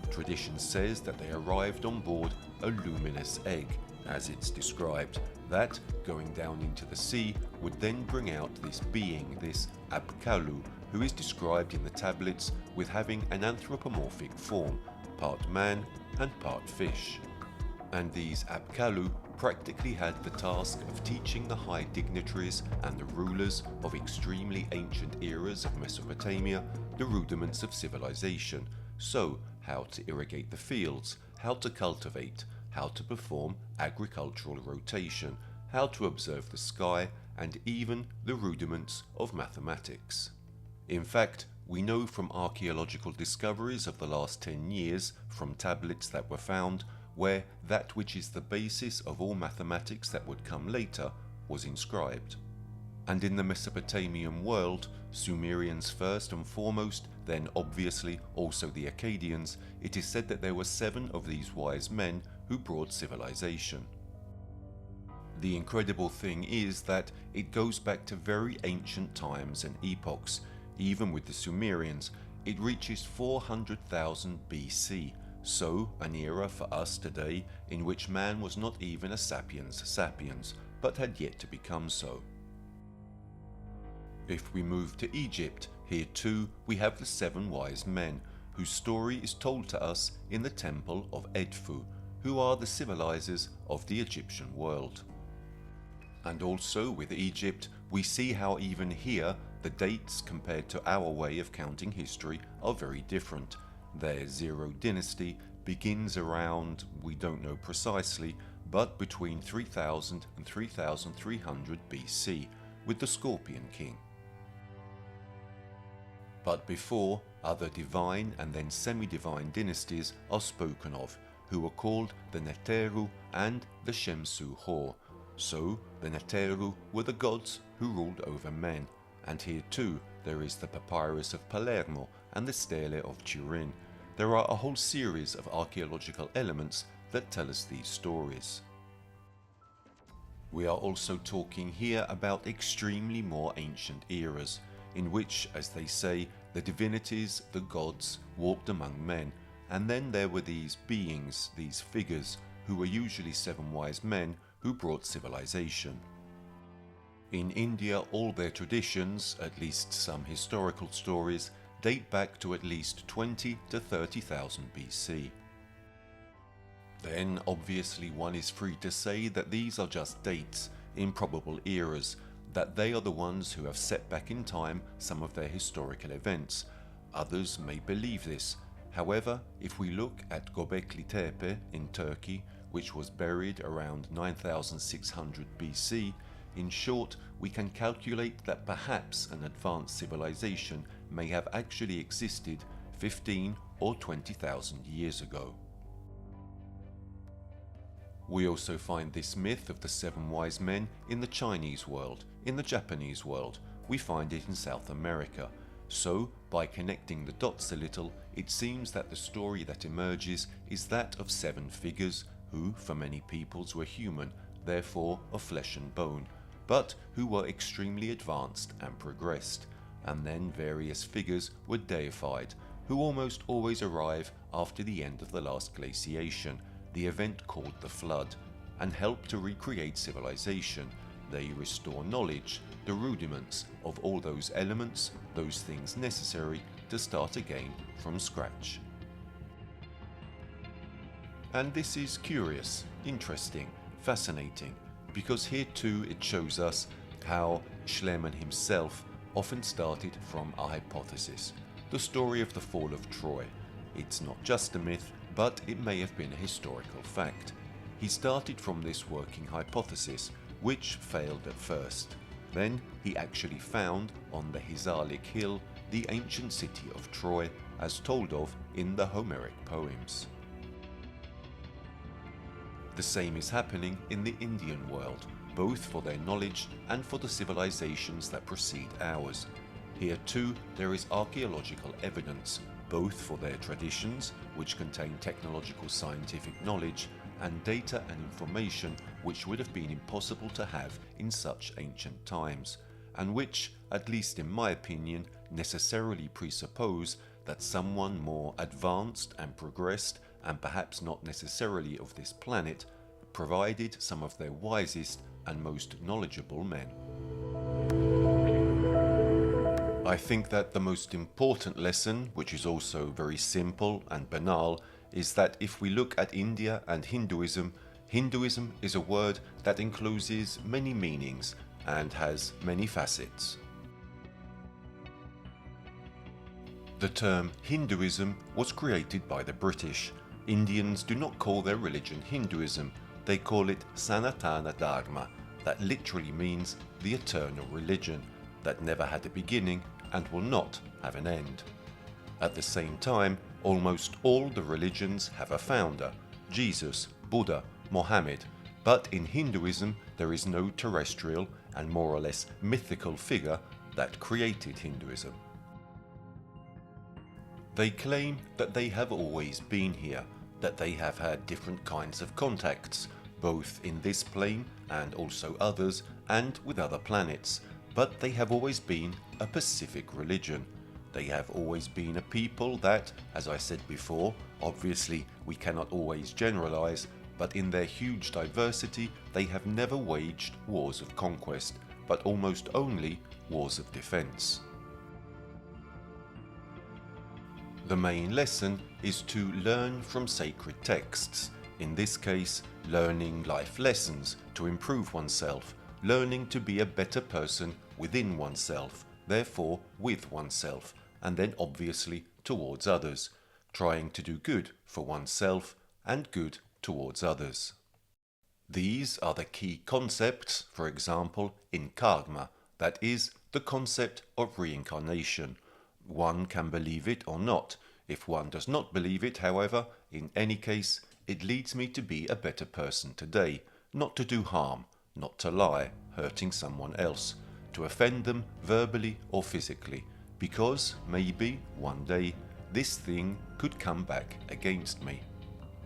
[SPEAKER 1] Tradition says that they arrived on board a luminous egg, as it's described, that, going down into the sea, would then bring out this being, this Apkallu, who is described in the tablets with having an anthropomorphic form, part man and part fish. And these Apkallu practically had the task of teaching the high dignitaries and the rulers of extremely ancient eras of Mesopotamia the rudiments of civilization, so how to irrigate the fields, how to cultivate, how to perform agricultural rotation, how to observe the sky, and even the rudiments of mathematics. In fact, we know from archaeological discoveries of the last 10 years from tablets that were found where that which is the basis of all mathematics that would come later was inscribed. And in the Mesopotamian world, Sumerians first and foremost, then obviously also the Akkadians, it is said that there were 7 of these wise men who brought civilization. The incredible thing is that it goes back to very ancient times and epochs. Even with the Sumerians, it reaches 400,000 BC, so an era for us today in which man was not even a sapiens sapiens, but had yet to become so. If we move to Egypt, here too we have the 7 wise men, whose story is told to us in the temple of Edfu, who are the civilizers of the Egyptian world. And also with Egypt, we see how even here the dates compared to our way of counting history are very different. Their Zero dynasty begins around, we don't know precisely, but between 3000 and 3300 BC, with the Scorpion King. But before, other divine and then semi-divine dynasties are spoken of, who were called the Neteru and the Shemsu Hor. So, the Neteru were the gods who ruled over men, and here too there is the Papyrus of Palermo and the Stele of Turin. There are a whole series of archaeological elements that tell us these stories. We are also talking here about extremely more ancient eras, in which, as they say, the divinities, the gods, walked among men, and then there were these beings, these figures, who were usually 7 wise men who brought civilization. In India, all their traditions, at least some historical stories, date back to at least 20 to 30,000 BC. Then, obviously, one is free to say that these are just dates, improbable eras, that they are the ones who have set back in time some of their historical events. Others may believe this. However, if we look at Göbekli Tepe in Turkey, which was buried around 9600 BC, in short, we can calculate that perhaps an advanced civilization may have actually existed 15 or 20,000 years ago. We also find this myth of the 7 wise men in the Chinese world, in the Japanese world, we find it in South America. So, by connecting the dots a little, it seems that the story that emerges is that of 7 figures who, for many peoples, were human, therefore of flesh and bone, but who were extremely advanced and progressed. And then various figures were deified, who almost always arrive after the end of the last glaciation, the event called the Flood, and help to recreate civilization. They restore knowledge, the rudiments of all those elements, those things necessary to start again from scratch. And this is curious, interesting, fascinating, because here too it shows us how Schliemann himself often started from a hypothesis, the story of the fall of Troy. It's not just a myth, but it may have been a historical fact. He started from this working hypothesis, which failed at first. Then he actually found on the Hisarlik hill the ancient city of Troy, as told of in the Homeric poems. The same is happening in the Indian world, both for their knowledge and for the civilizations that precede ours. Here too there is archaeological evidence, both for their traditions, which contain technological scientific knowledge, and data and information which would have been impossible to have in such ancient times, and which, at least in my opinion, necessarily presuppose that someone more advanced and progressed, and perhaps not necessarily of this planet, provided some of their wisest and most knowledgeable men. I think that the most important lesson, which is also very simple and banal, is that if we look at India and Hinduism, Hinduism is a word that encloses many meanings and has many facets. The term Hinduism was created by the British. Indians do not call their religion Hinduism, they call it Sanatana Dharma, that literally means the eternal religion, that never had a beginning and will not have an end. At the same time, almost all the religions have a founder, Jesus, Buddha, Mohammed, but in Hinduism there is no terrestrial and more or less mythical figure that created Hinduism. They claim that they have always been here, that they have had different kinds of contacts, both in this plane and also others, and with other planets, but they have always been a Pacific religion. They have always been a people that, as I said before, obviously we cannot always generalize, but in their huge diversity they have never waged wars of conquest, but almost only wars of defense. The main lesson is to learn from sacred texts, in this case learning life lessons to improve oneself, learning to be a better person within oneself, therefore with oneself, and then obviously towards others, trying to do good for oneself and good towards others. These are the key concepts, for example, in karma, that is, the concept of reincarnation. One can believe it or not. If one does not believe it, however, in any case, it leads me to be a better person today, not to do harm, not to lie, hurting someone else, to offend them verbally or physically, because maybe one day this thing could come back against me.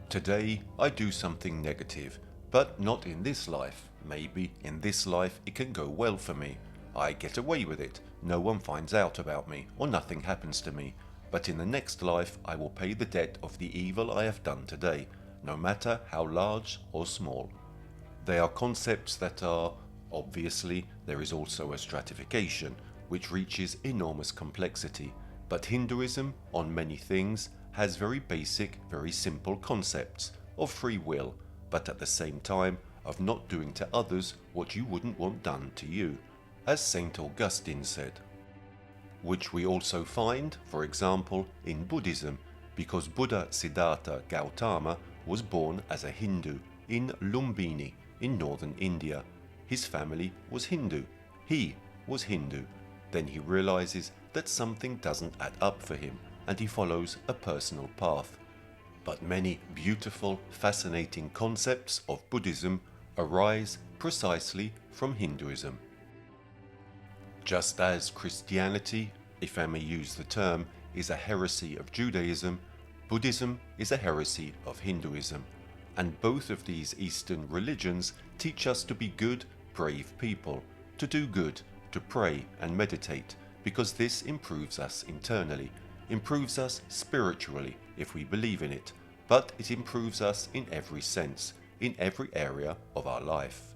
[SPEAKER 1] Today I do something negative, but not in this life. Maybe in this life it can go well for me. I get away with it, no one finds out about me, or nothing happens to me. But in the next life I will pay the debt of the evil I have done today, no matter how large or small. They are concepts that are, obviously, there is also a stratification, which reaches enormous complexity, but Hinduism, on many things, has very basic, very simple concepts of free will, but at the same time of not doing to others what you wouldn't want done to you, as Saint Augustine said. Which we also find, for example, in Buddhism, because Buddha Siddhartha Gautama was born as a Hindu in Lumbini in northern India. His family was Hindu. He was Hindu. Then he realizes that something doesn't add up for him, and he follows a personal path. But many beautiful, fascinating concepts of Buddhism arise precisely from Hinduism. Just as Christianity, if I may use the term, is a heresy of Judaism, Buddhism is a heresy of Hinduism, and both of these Eastern religions teach us to be good, brave people, to do good, to pray and meditate, because this improves us internally, improves us spiritually if we believe in it, but it improves us in every sense, in every area of our life.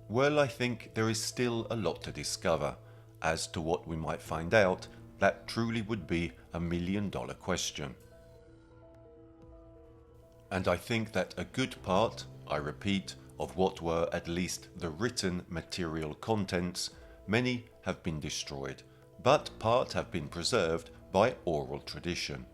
[SPEAKER 1] Well, I think there is still a lot to discover. As to what we might find out, that truly would be $1 million question. And I think that a good part, I repeat, of what were at least the written material contents, many have been destroyed, but part have been preserved by oral tradition.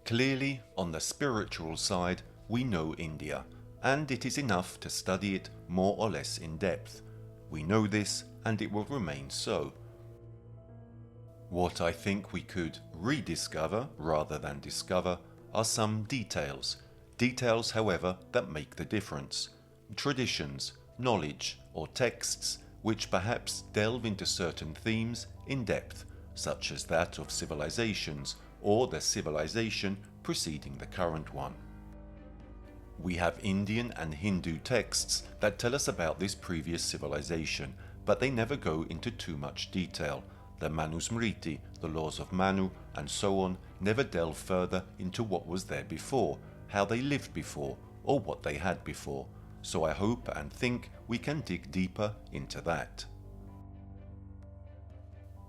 [SPEAKER 1] Clearly, on the spiritual side, we know India, and it is enough to study it more or less in depth. We know this, and it will remain so. What I think we could rediscover rather than discover are some details. Details, however, that make the difference. Traditions, knowledge, or texts which perhaps delve into certain themes in depth, such as that of civilizations, or the civilization preceding the current one. We have Indian and Hindu texts that tell us about this previous civilization, but they never go into too much detail. The Manusmriti, the laws of Manu, and so on never delve further into what was there before, how they lived before, or what they had before. So I hope and think we can dig deeper into that.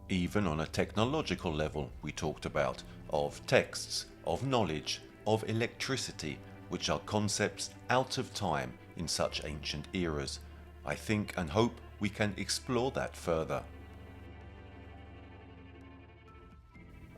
[SPEAKER 1] Even on a technological level, we talked about, of texts, of knowledge, of electricity, which are concepts out of time in such ancient eras. I think and hope we can explore that further.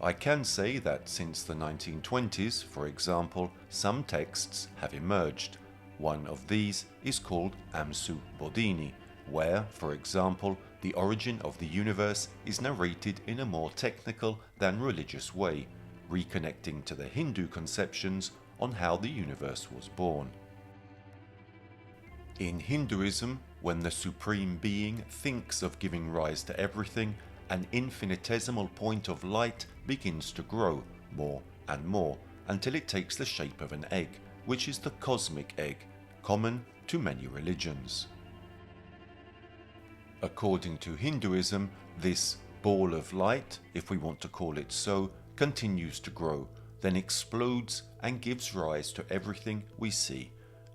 [SPEAKER 1] I can say that since the 1920s, for example, some texts have emerged. One of these is called Amsu Bodhini, where, for example, the origin of the universe is narrated in a more technical than religious way, reconnecting to the Hindu conceptions on how the universe was born. In Hinduism, when the Supreme Being thinks of giving rise to everything, an infinitesimal point of light begins to grow more and more until it takes the shape of an egg, which is the cosmic egg, common to many religions. According to Hinduism, this ball of light, if we want to call it so, continues to grow, then explodes and gives rise to everything we see.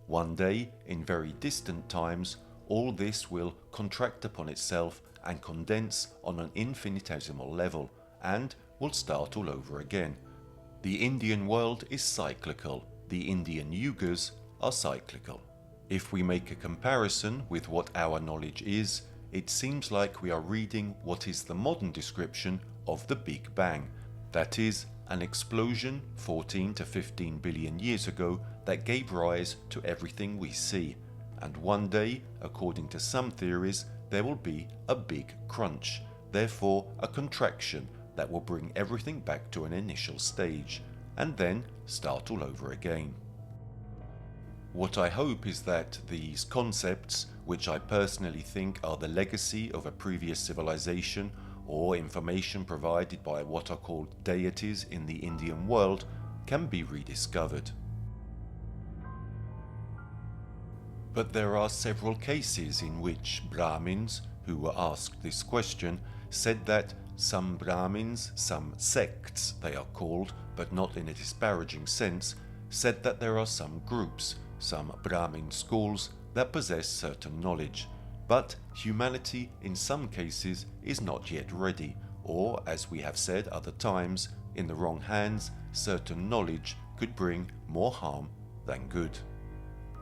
[SPEAKER 1] One day, in very distant times, all this will contract upon itself and condense on an infinitesimal level, and will start all over again. The Indian world is cyclical, the Indian yugas are cyclical. If we make a comparison with what our knowledge is, it seems like we are reading what is the modern description of the Big Bang, that is, an explosion 14 to 15 billion years ago that gave rise to everything we see. And one day, according to some theories, there will be a big crunch, therefore a contraction that will bring everything back to an initial stage, and then start all over again. What I hope is that these concepts, which I personally think are the legacy of a previous civilization or information provided by what are called deities in the Indian world, can be rediscovered. But there are several cases in which Brahmins, who were asked this question, said that some Brahmins, some sects they are called, but not in a disparaging sense, said that there are some groups, some Brahmin schools that possess certain knowledge, but humanity in some cases is not yet ready, or as we have said other times, in the wrong hands, certain knowledge could bring more harm than good.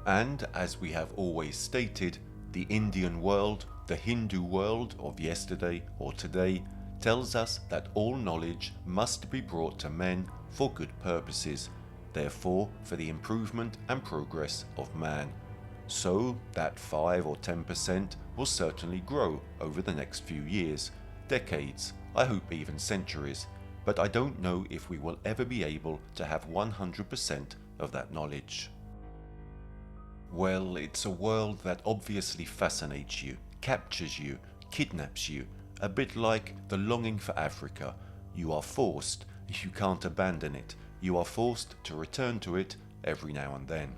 [SPEAKER 1] And as we have always stated, the Indian world, the Hindu world of yesterday or today, tells us that all knowledge must be brought to men for good purposes, therefore for the improvement and progress of man. So that 5 or 10% will certainly grow over the next few years, decades, I hope even centuries, but I don't know if we will ever be able to have 100% of that knowledge. Well, it's a world that obviously fascinates you, captures you, kidnaps you, a bit like the longing for Africa. You are forced, you can't abandon it, you are forced to return to it every now and then.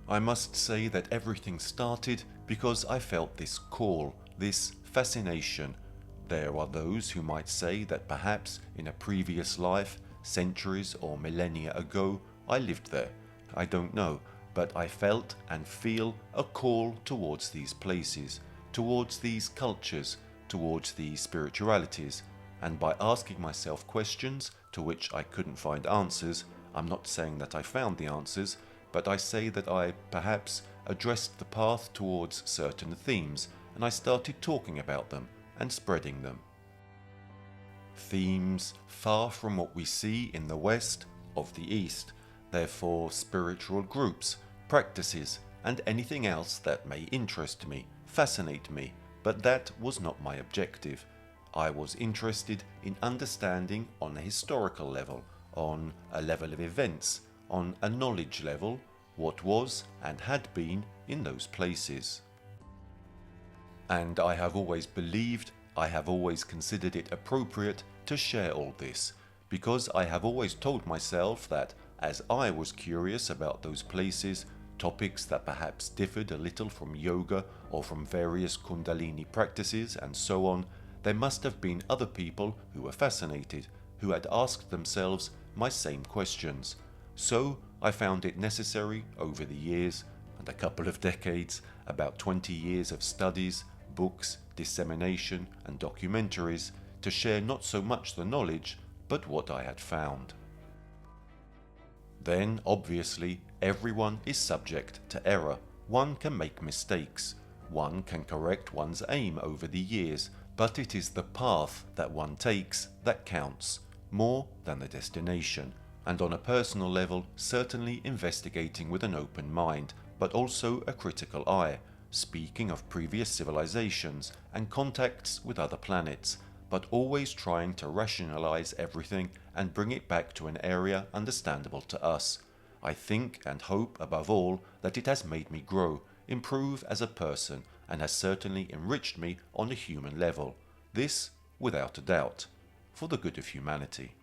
[SPEAKER 1] I must say that everything started because I felt this call, this fascination. There are those who might say that perhaps in a previous life, centuries or millennia ago, I lived there. I don't know, but I felt and feel a call towards these places, towards these cultures, towards these spiritualities, and by asking myself questions to which I couldn't find answers, I'm not saying that I found the answers, but I say that I perhaps addressed the path towards certain themes, and I started talking about them and spreading them. Themes far from what we see in the West of the East, therefore spiritual groups, practices, and anything else that may interest me, fascinate me, but that was not my objective. I was interested in understanding on a historical level, on a level of events, on a knowledge level, what was and had been in those places. And I have always believed, I have always considered it appropriate to share all this, because I have always told myself that as I was curious about those places, topics that perhaps differed a little from yoga or from various Kundalini practices and so on, there must have been other people who were fascinated, who had asked themselves my same questions. So I found it necessary over the years, and a couple of decades, about 20 years of studies, books, dissemination and documentaries, to share not so much the knowledge, but what I had found. Then, obviously, everyone is subject to error. One can make mistakes. One can correct one's aim over the years, but it is the path that one takes that counts, more than the destination. And on a personal level, certainly investigating with an open mind, but also a critical eye. speaking of previous civilizations and contacts with other planets, but always trying to rationalize everything and bring it back to an area understandable to us. I think and hope above all that it has made me grow, improve as a person, and has certainly enriched me on a human level. This, without a doubt, for the good of humanity.